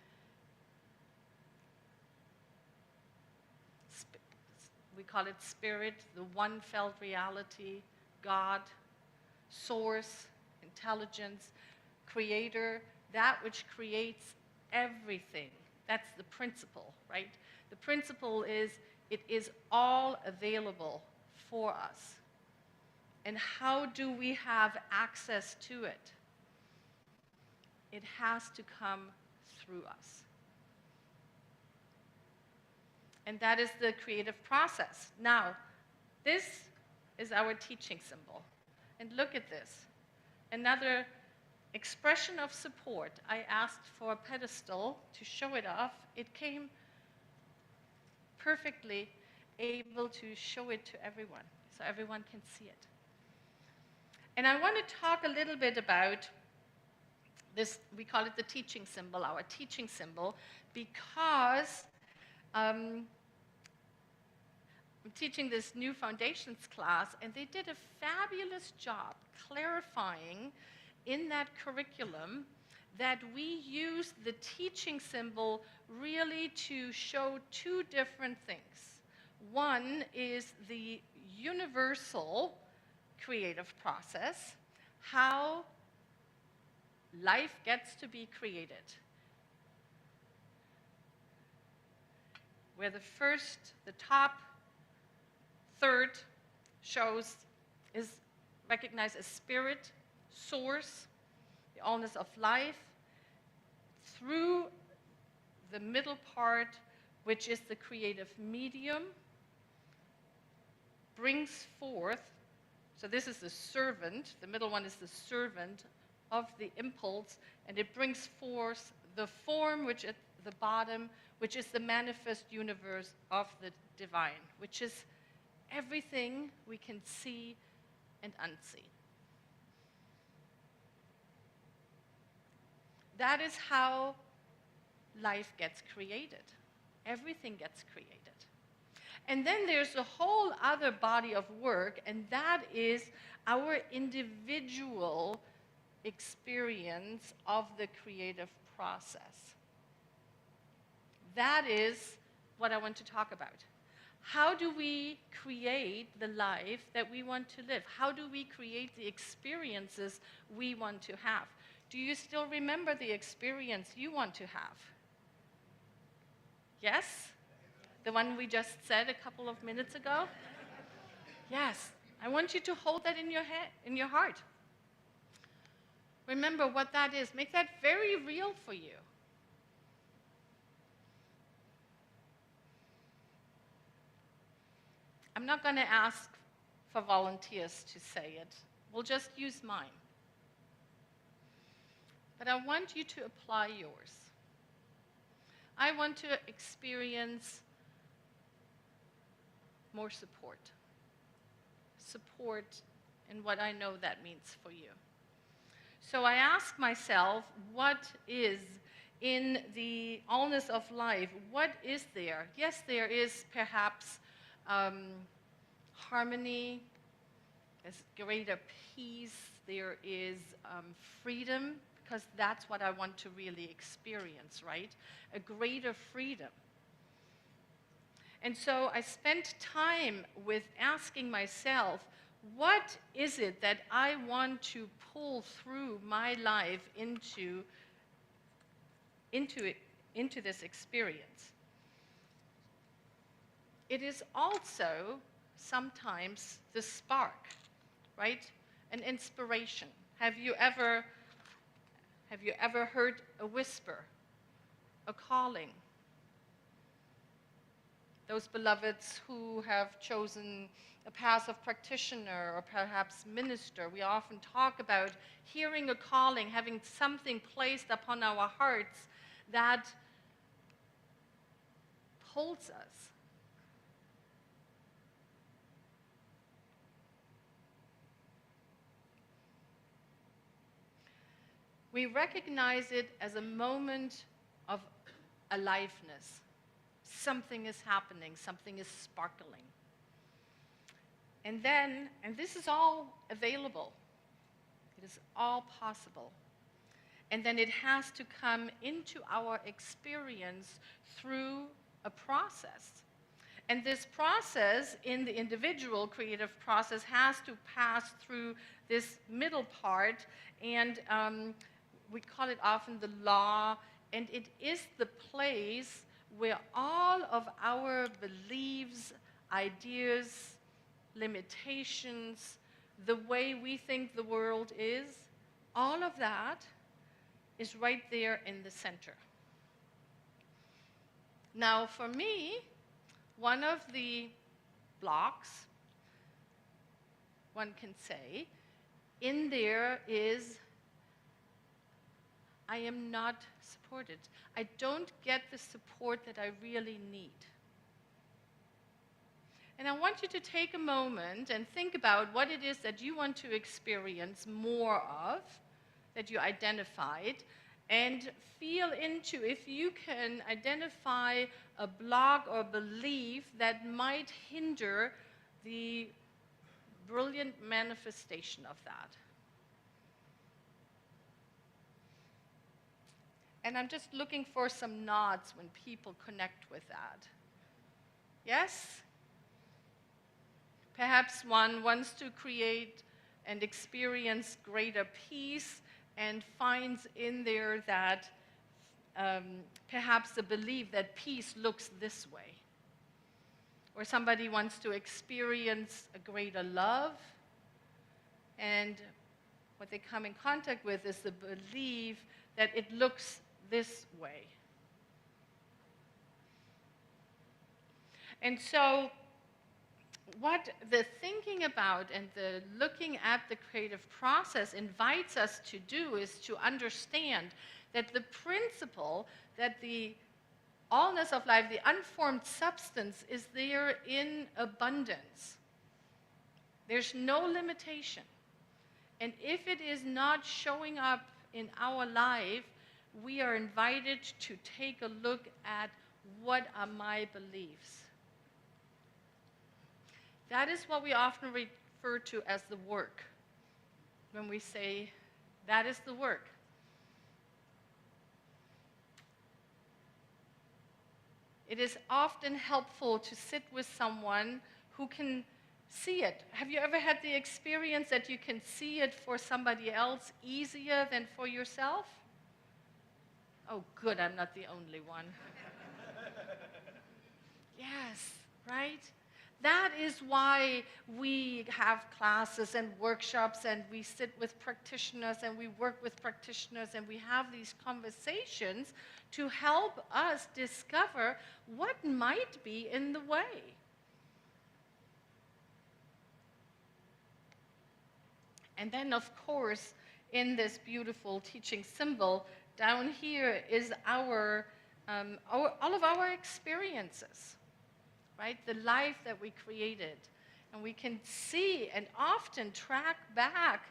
we call it spirit, the one felt reality, God, source, intelligence, creator, that which creates everything. That's the principle, right? The principle is it is all available for us. And how do we have access to it? It has to come through us. And that is the creative process. Now, this is our teaching symbol. And look at this. Another expression of support. I asked for a pedestal to show it off. It came perfectly able to show it to everyone, so everyone can see it. And I want to talk a little bit about this. We call it the teaching symbol, our teaching symbol, because I'm teaching this new foundations class, and they did a fabulous job clarifying in that curriculum that we use the teaching symbol really to show two different things. One is the universal creative process, how life gets to be created. Where the top third shows is recognized as spirit, source, the allness of life, through the middle part, which is the creative medium, brings forth, so this is the servant, the middle one is the servant of the impulse, and it brings forth the form, which at the bottom, which is the manifest universe of the divine, which is everything we can see and unsee. That is how life gets created. Everything gets created. And then there's a whole other body of work, and that is our individual experience of the creative process. That is what I want to talk about. How do we create the life that we want to live? How do we create the experiences we want to have? Do you still remember the experience you want to have? Yes? The one we just said a couple of minutes ago? Yes. I want you to hold that in your head, in your heart. Remember what that is. Make that very real for you. I'm not going to ask for volunteers to say it. We'll just use mine. But I want you to apply yours. I want to experience more support. Support in what I know that means for you. So I ask myself, what is in the allness of life? What is there? Yes, there is perhaps harmony, there's greater peace, there is freedom, because that's what I want to really experience, right? A greater freedom. And so I spent time with asking myself, what is it that I want to pull through my life into this experience? It is also sometimes the spark, right? An inspiration. Have you ever heard a whisper, a calling? Those beloveds who have chosen a path of practitioner or perhaps minister, we often talk about hearing a calling, having something placed upon our hearts that pulls us. We recognize it as a moment of aliveness. Something is happening, something is sparkling. And then, and this is all available. It is all possible. And then it has to come into our experience through a process. And this process in the individual creative process has to pass through this middle part, and we call it often the law, and it is the place where all of our beliefs, ideas, limitations, the way we think the world is, all of that is right there in the center. Now, for me, one of the blocks, one can say, in there is I am not supported. I don't get the support that I really need. And I want you to take a moment and think about what it is that you want to experience more of, that you identified, and feel into if you can identify a block or belief that might hinder the brilliant manifestation of that. And I'm just looking for some nods when people connect with that. Yes? Perhaps one wants to create and experience greater peace and finds in there that perhaps the belief that peace looks this way. Or somebody wants to experience a greater love, and what they come in contact with is the belief that it looks this way. And so what the thinking about and the looking at the creative process invites us to do is to understand that the principle that the allness of life, the unformed substance, is there in abundance. There's no limitation. And if it is not showing up in our life, we are invited to take a look at what are my beliefs. That is what we often refer to as the work. When we say, that is the work. It is often helpful to sit with someone who can see it. Have you ever had the experience that you can see it for somebody else easier than for yourself? Oh, good, I'm not the only one. Yes, right? That is why we have classes and workshops, and we sit with practitioners, and we work with practitioners, and we have these conversations to help us discover what might be in the way. And then, of course, in this beautiful teaching symbol, down here is all of our experiences. Right? The life that we created. And we can see and often track back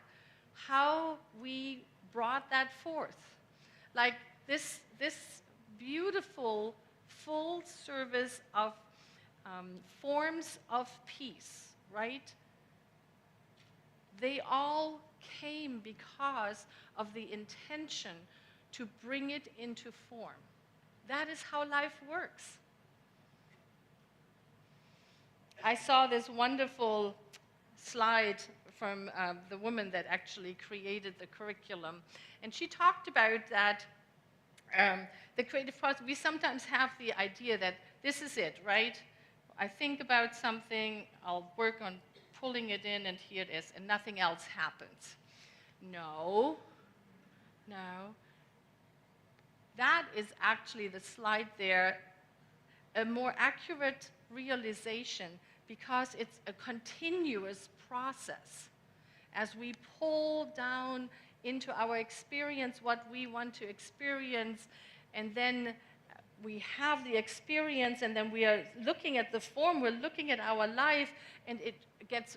how we brought that forth. Like this beautiful full service of forms of peace, right? They all came because of the intention to bring it into form. That is how life works. I saw this wonderful slide from the woman that actually created the curriculum. And she talked about that the creative process, we sometimes have the idea that this is it, right? I think about something, I'll work on pulling it in, and here it is, and nothing else happens. No. That is actually the slide there, a more accurate realization, because it's a continuous process. As we pull down into our experience what we want to experience, and then we have the experience, and then we are looking at the form, we're looking at our life, and it gets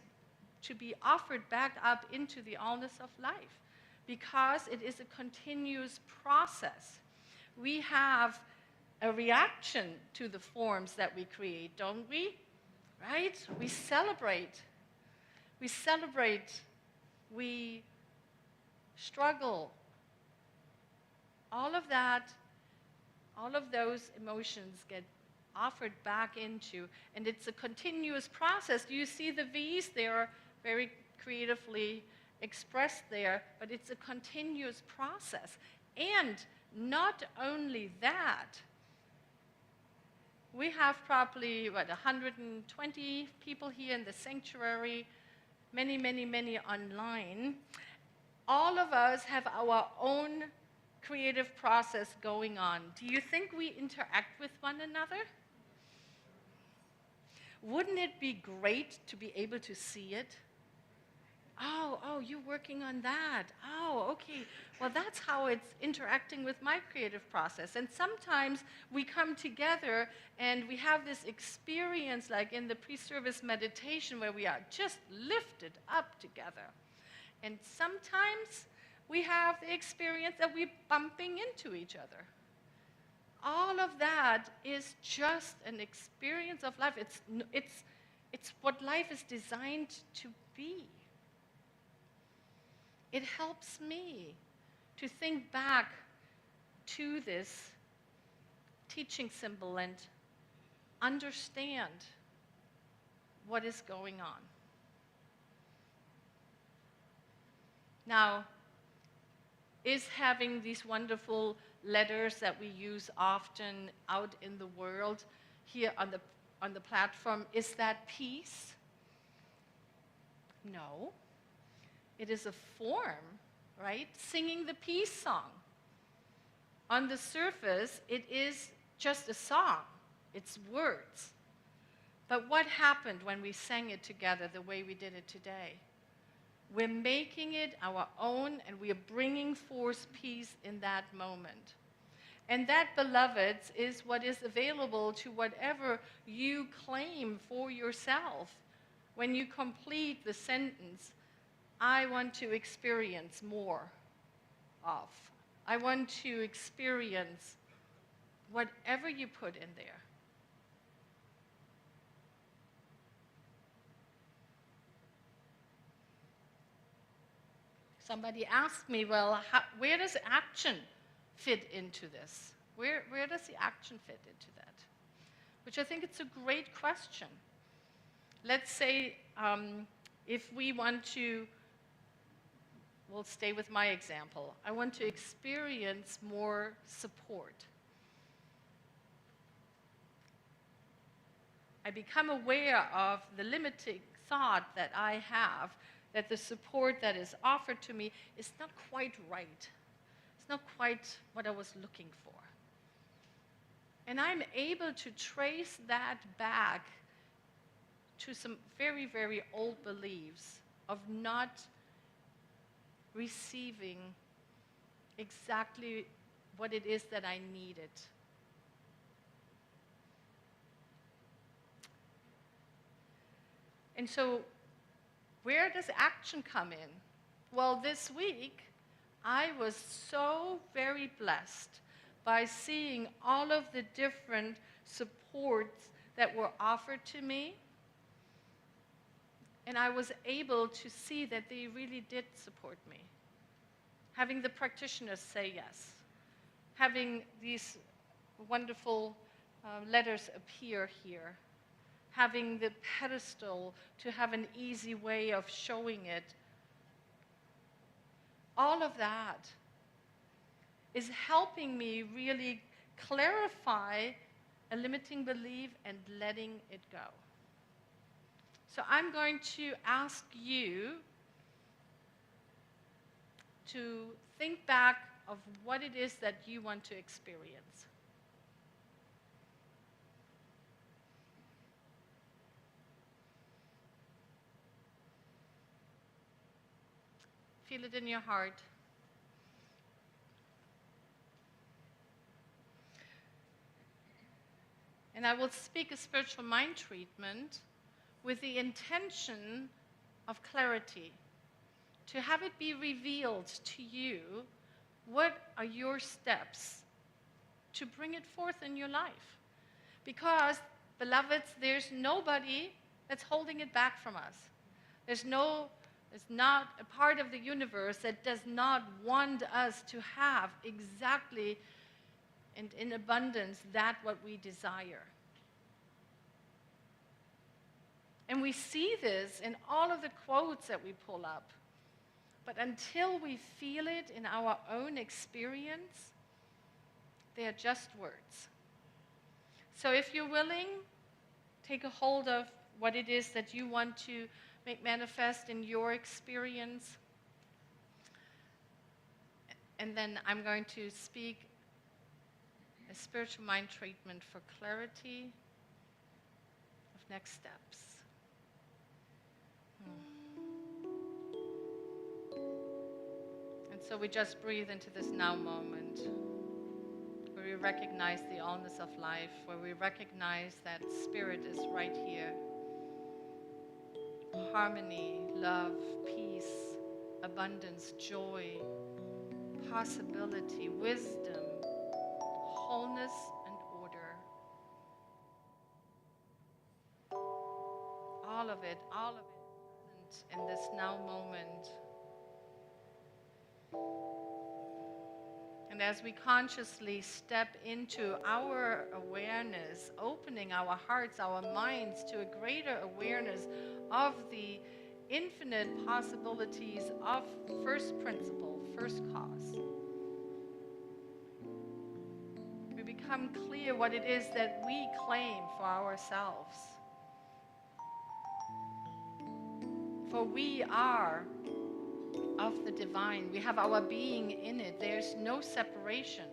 to be offered back up into the allness of life, because it is a continuous process. We have a reaction to the forms that we create, don't we? Right? We celebrate. we celebrate, we struggle. All of that, all of those emotions get offered back into, and it's a continuous process. You see the V's there, very creatively expressed there, but it's a continuous process. And not only that, we have probably, 120 people here in the sanctuary, many, many, many online. All of us have our own creative process going on. Do you think we interact with one another? Wouldn't it be great to be able to see it? Oh, you're working on that. Oh, okay. Well, that's how it's interacting with my creative process. And sometimes we come together and we have this experience, like in the pre-service meditation, where we are just lifted up together. And sometimes we have the experience that we're bumping into each other. All of that is just an experience of life. It's what life is designed to be. It helps me to think back to this teaching symbol and understand what is going on. Now, is having these wonderful letters that we use often out in the world here on the platform, is that peace? No. It is a form, right? Singing the peace song. On the surface, it is just a song. It's words. But what happened when we sang it together the way we did it today? We're making it our own, and we are bringing forth peace in that moment. And that, beloveds, is what is available to whatever you claim for yourself. When you complete the sentence, I want to experience more of. I want to experience whatever you put in there. Somebody asked me, well, where does action fit into this? Where does the action fit into that? Which I think it's a great question. Let's say if we want to, we'll stay with my example. I want to experience more support. I become aware of the limiting thought that I have, that the support that is offered to me is not quite right. It's not quite what I was looking for. And I'm able to trace that back to some very, very old beliefs of not receiving exactly what it is that I needed. And so, where does action come in? Well, this week, I was so very blessed by seeing all of the different supports that were offered to me. And I was able to see that they really did support me. Having the practitioners say yes. Having these wonderful letters appear here. Having the pedestal to have an easy way of showing it. All of that is helping me really clarify a limiting belief and letting it go. So I'm going to ask you to think back of what it is that you want to experience. Feel it in your heart. And I will speak a spiritual mind treatment with the intention of clarity, to have it be revealed to you what are your steps to bring it forth in your life. Because, beloveds, there's nobody that's holding it back from us. There's not a part of the universe that does not want us to have exactly and in abundance that what we desire. And we see this in all of the quotes that we pull up. But until we feel it in our own experience, they are just words. So if you're willing, take a hold of what it is that you want to make manifest in your experience. And then I'm going to speak a spiritual mind treatment for clarity of next steps. And so we just breathe into this now moment, where we recognize the allness of life, where we recognize that spirit is right here. Harmony, love, peace, abundance, joy, possibility, wisdom, wholeness, and order. All of it in this now moment. And as we consciously step into our awareness, opening our hearts, our minds to a greater awareness of the infinite possibilities of first principle, first cause, we become clear what it is that we claim for ourselves. For we are of the divine. We have our being in it. There's no separation.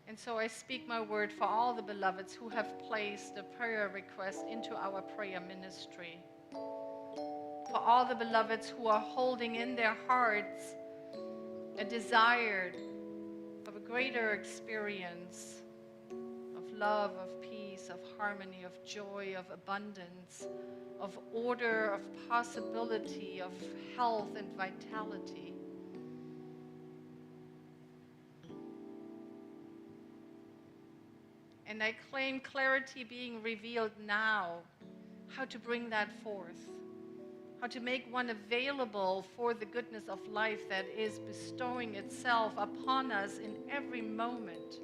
And so I speak my word for all the beloveds who have placed a prayer request into our prayer ministry. For all the beloveds who are holding in their hearts a desire of a greater experience of love, of peace, of harmony, of joy, of abundance, of order, of possibility, of health and vitality. And I claim clarity being revealed now, how to bring that forth, how to make one available for the goodness of life that is bestowing itself upon us in every moment.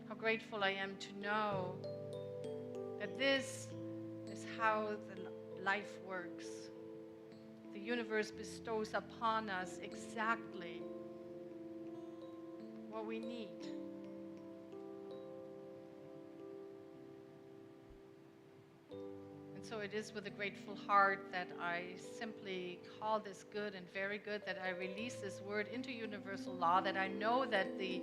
How grateful I am to know that this is how the life works. The universe bestows upon us exactly what we need. And so it is with a grateful heart that I simply call this good and very good, that I release this word into universal law, that I know that the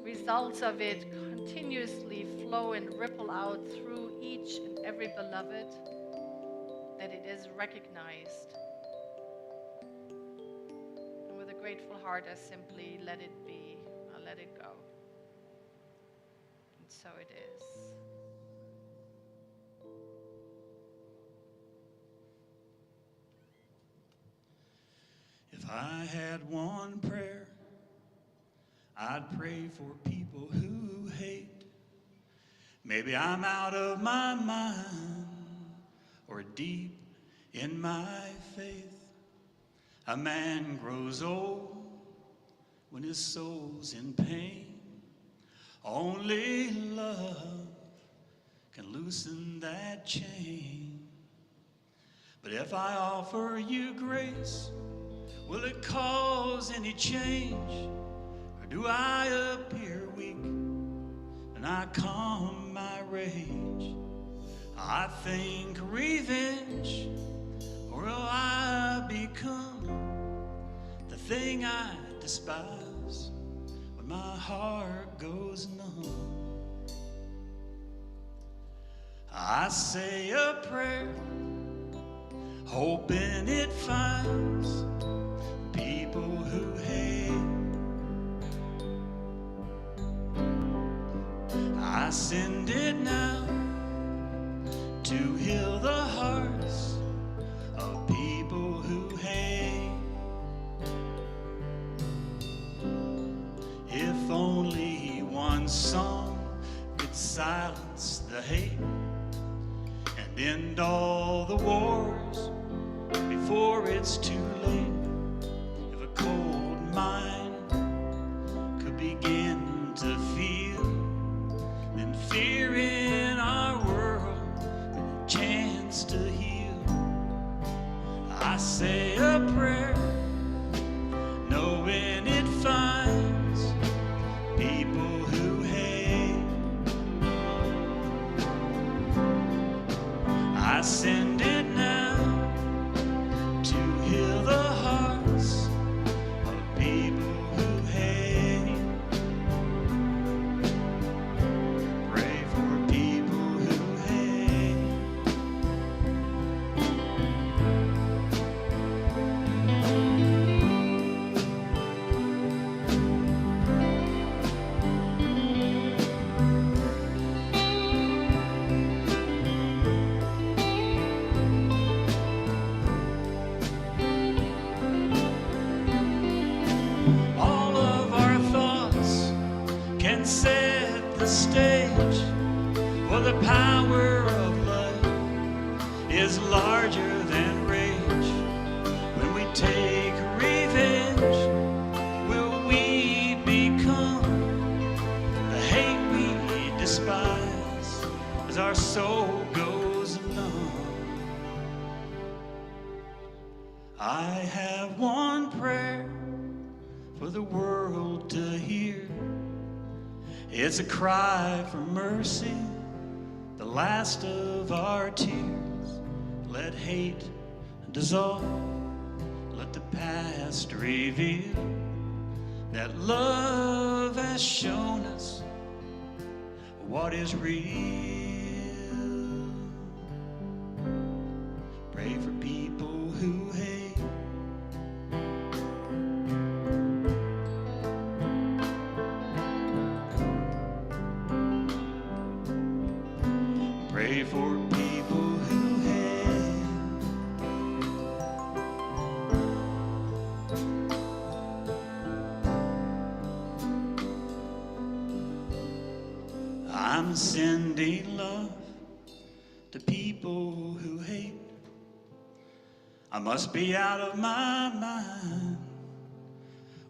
results of it continuously flow and ripple out through each and every beloved, that it is recognized. And with a grateful heart, I simply let it be, I let it go. And so it is. If I had one prayer, I'd pray for people who hate. Maybe I'm out of my mind or deep in my faith. A man grows old when his soul's in pain. Only love can loosen that chain. But if I offer you grace, will it cause any change? Or do I appear weak and I calm my rage? I think revenge, or will I become the thing I despise when my heart goes numb? I say a prayer, hoping it finds people who hate. I send it now to heal the heart end all the wars before it's too late. If a cold mind could begin to feel, then fear in our world with a chance to heal. I say a prayer, knowing it finds people who hate. I send it now to heal the hearts of people who hate. Pray for people who hate. All of our thoughts can set the stage, for the power of love is larger than rage. When we take revenge, will we become the hate we despise as our soul goes numb? I have one prayer for the world to hear. It's a cry for mercy, the last of our tears. Let hate dissolve, let the past reveal that love has shown us what is real. Pray for people who hate. Pray for people who hate. I'm sending love to people who hate. I must be out of my mind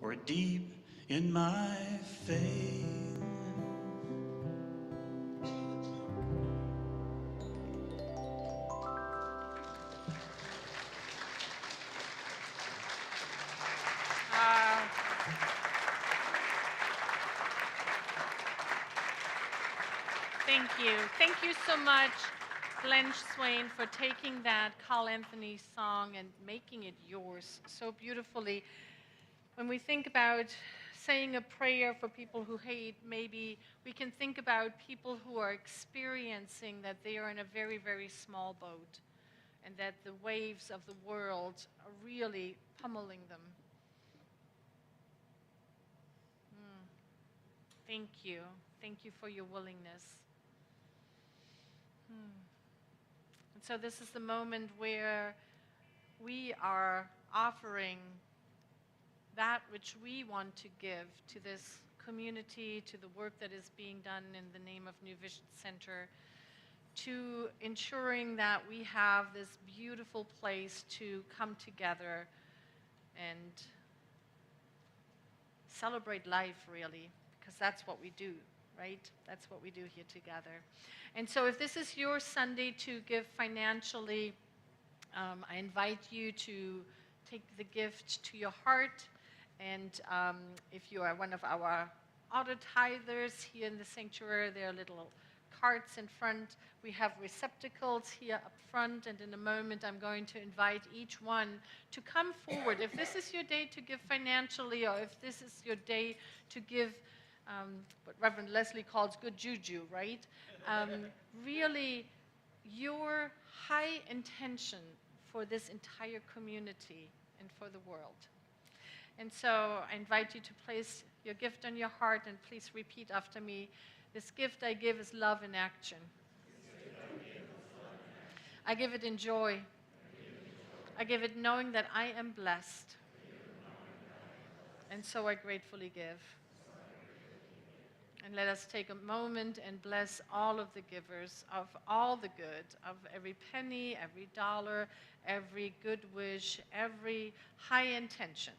or deep in my faith. Thank you. Thank you so much, Blanche Swain, for taking that Carl Anthony song and making it yours so beautifully. When we think about saying a prayer for people who hate, maybe we can think about people who are experiencing that they are in a very, very small boat and that the waves of the world are really pummeling them. Thank you. Thank you for your willingness. And so this is the moment where we are offering that which we want to give to this community, to the work that is being done in the name of New Vision Center, to ensuring that we have this beautiful place to come together and celebrate life, really, because that's what we do, right? That's what we do here together. And so if this is your Sunday to give financially, I invite you to take the gift to your heart. And if you are one of our auto tithers here in the sanctuary, there are little carts in front. We have receptacles here up front, and in a moment I'm going to invite each one to come forward. If this is your day to give financially, or if this is your day to give what Reverend Leslie calls good juju, right? Really, your high intention for this entire community and for the world. And so I invite you to place your gift on your heart, and please repeat after me. This gift I give is love in action. I give it in joy. I give it knowing that I am blessed. And so I gratefully give. And let us take a moment and bless all of the givers of all the good, of every penny, every dollar, every good wish, every high intention.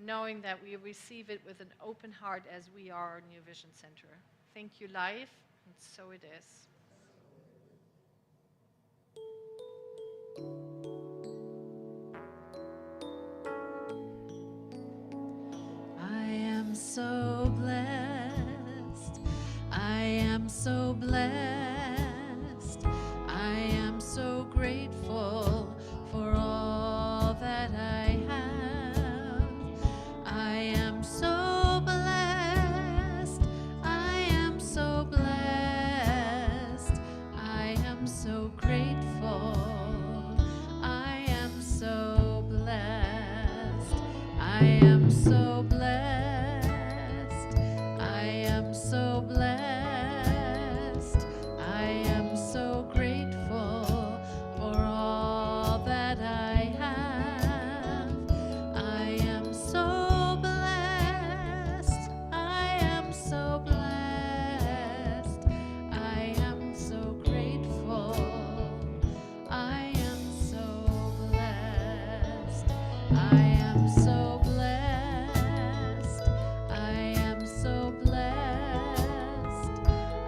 Knowing that we receive it with an open heart as we are New Vision Center. Thank you, life, and so it is. I am so blessed. I am so blessed. I am so grateful for all that I have. I am so blessed. I am so blessed. I am so grateful. I am so blessed. I am so blessed. I am so blessed. I am so grateful for all that I have. I am so blessed. I am so blessed. I am so grateful. I am so blessed. I am so blessed. I am so blessed.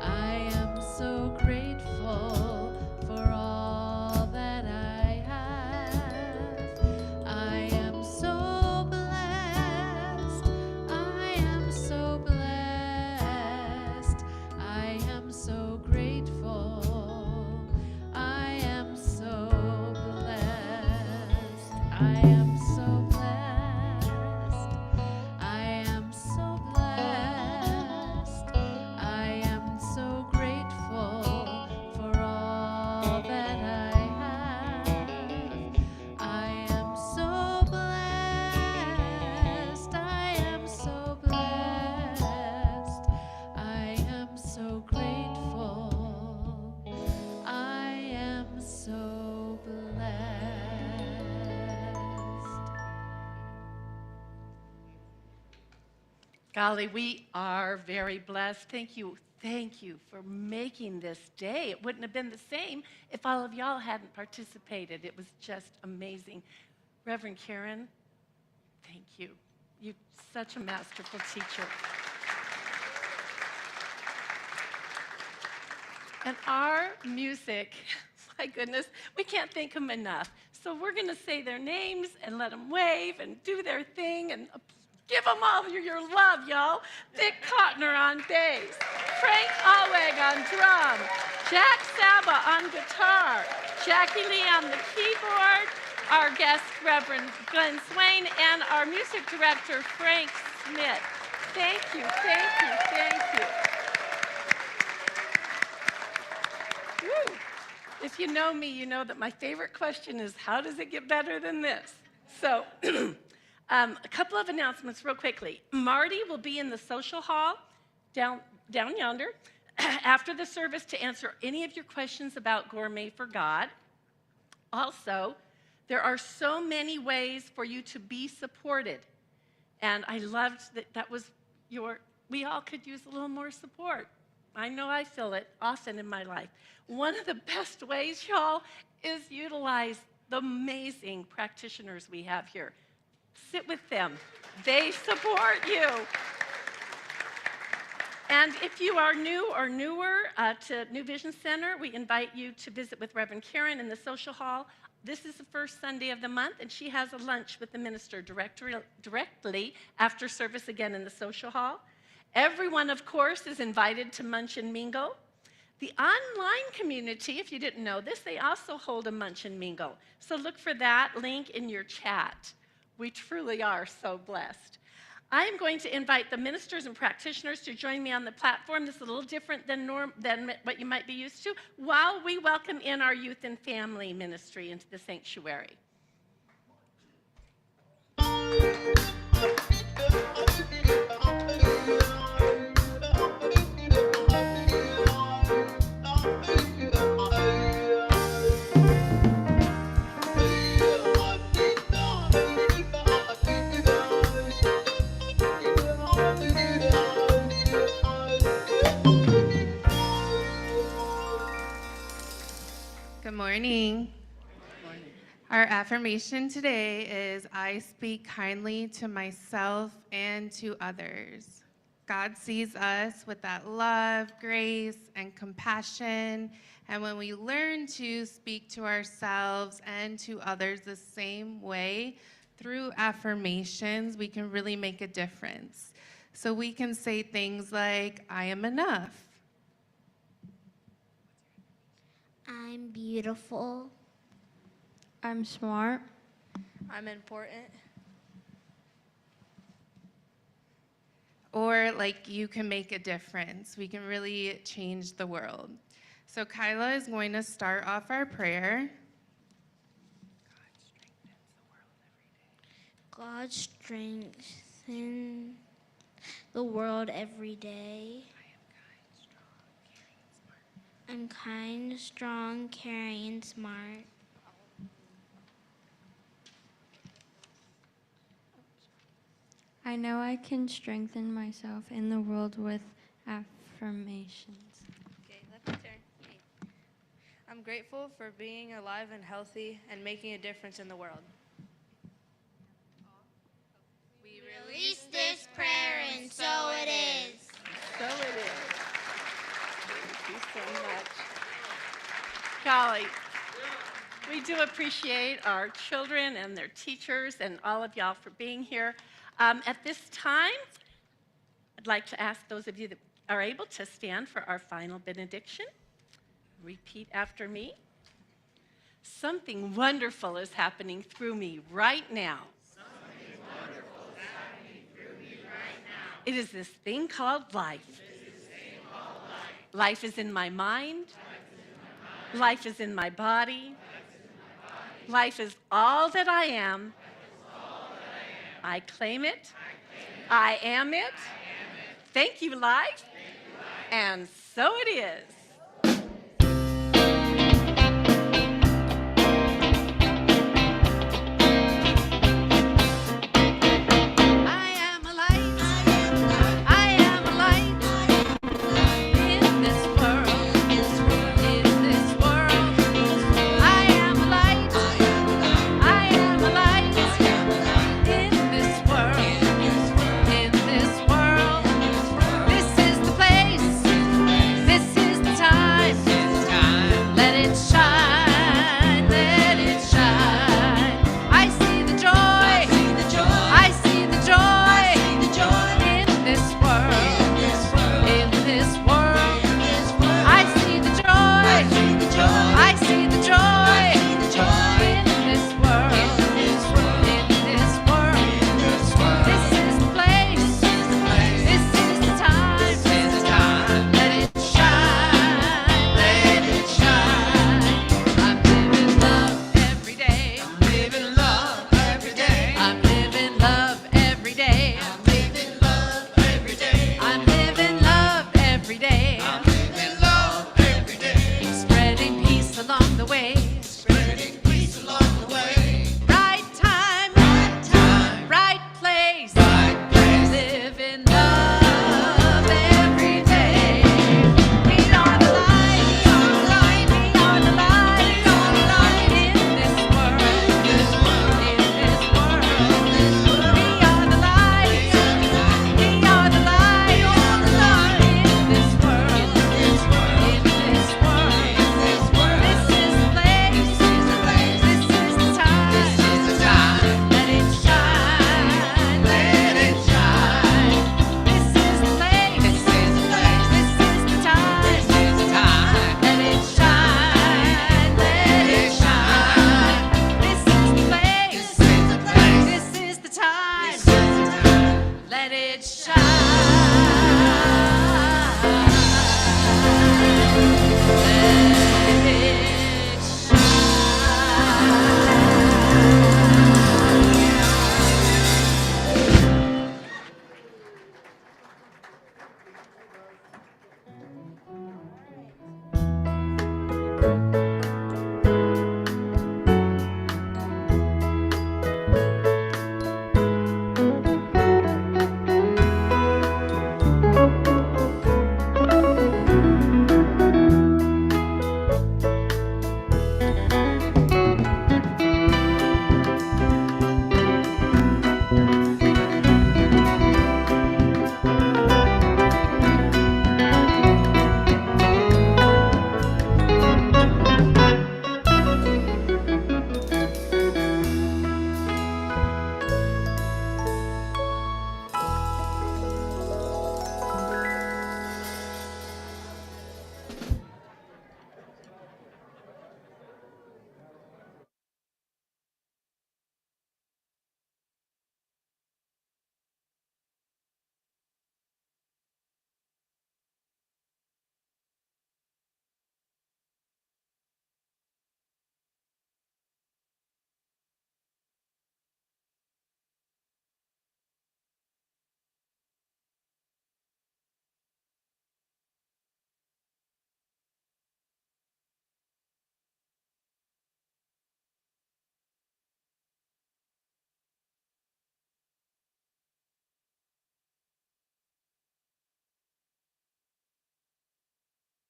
I am so grateful for all that I have. I am so blessed. I am so blessed. I am so grateful. I am so blessed. I am so blessed. I am so blessed. I am so grateful for all that I have. I am so blessed. I am so blessed. I am so grateful. I am so blessed. Golly, we are very blessed. Thank you for making this day. It wouldn't have been the same if all of y'all hadn't participated. It was just amazing. Reverend Karin, thank you. You're such a masterful teacher. And our music, my goodness, we can't thank them enough. So we're going to say their names and let them wave and do their thing and give them all your love, y'all. Vic Cotner on bass, Frank Alweg on drum, Jack Saba on guitar, Jackie Lee on the keyboard, our guest Reverend Glenn Swain, and our music director Frank Smith. Thank you, thank you, thank you. Woo. If you know me, you know that my favorite question is, how does it get better than this? So, a couple of announcements real quickly. Marty will be in the social hall down yonder after the service to answer any of your questions about Gourmet for God. Also, there are so many ways for you to be supported. And I loved that was we all could use a little more support. I know I feel it often in my life. One of the best ways, y'all, is utilize the amazing practitioners we have here. Sit with them. They support you. And if you are new or newer to New Vision Center, we invite you to visit with Reverend Karin in the social hall. This is the first Sunday of the month, and she has a lunch with the minister directly after service again in the social hall. Everyone, of course, is invited to Munch and Mingle. The online community, if you didn't know this, they also hold a Munch and Mingle. So look for that link in your chat. We truly are so blessed. I am going to invite the ministers and practitioners to join me on the platform. This is a little different than what you might be used to, while we welcome in our youth and family ministry into the sanctuary. morning. Our affirmation today is I speak kindly to myself and to others. God sees us with that love, grace, and compassion. And when we learn to speak to ourselves and to others the same way through affirmations, we can really make a difference. So we can say things like, I am enough. I'm beautiful. I'm smart. I'm important. Or like you can make a difference. We can really change the world. So Kyla is going to start off our prayer. God strengthens the world every day. I'm kind, strong, caring, and smart. I know I can strengthen myself in the world with affirmations. Okay, let me turn. I'm grateful for being alive and healthy and making a difference in the world. We release this prayer, and so it is. So it is. Thank you so much. Golly, we do appreciate our children and their teachers and all of y'all for being here. At this time, I'd like to ask those of you that are able to stand for our final benediction. Repeat after me. Something wonderful is happening through me right now. Something wonderful is happening through me right now. It is this thing called life. Life is in my mind. Life is in my body. Life is all that I am. I claim it. I am it. Thank you, life. And so it is.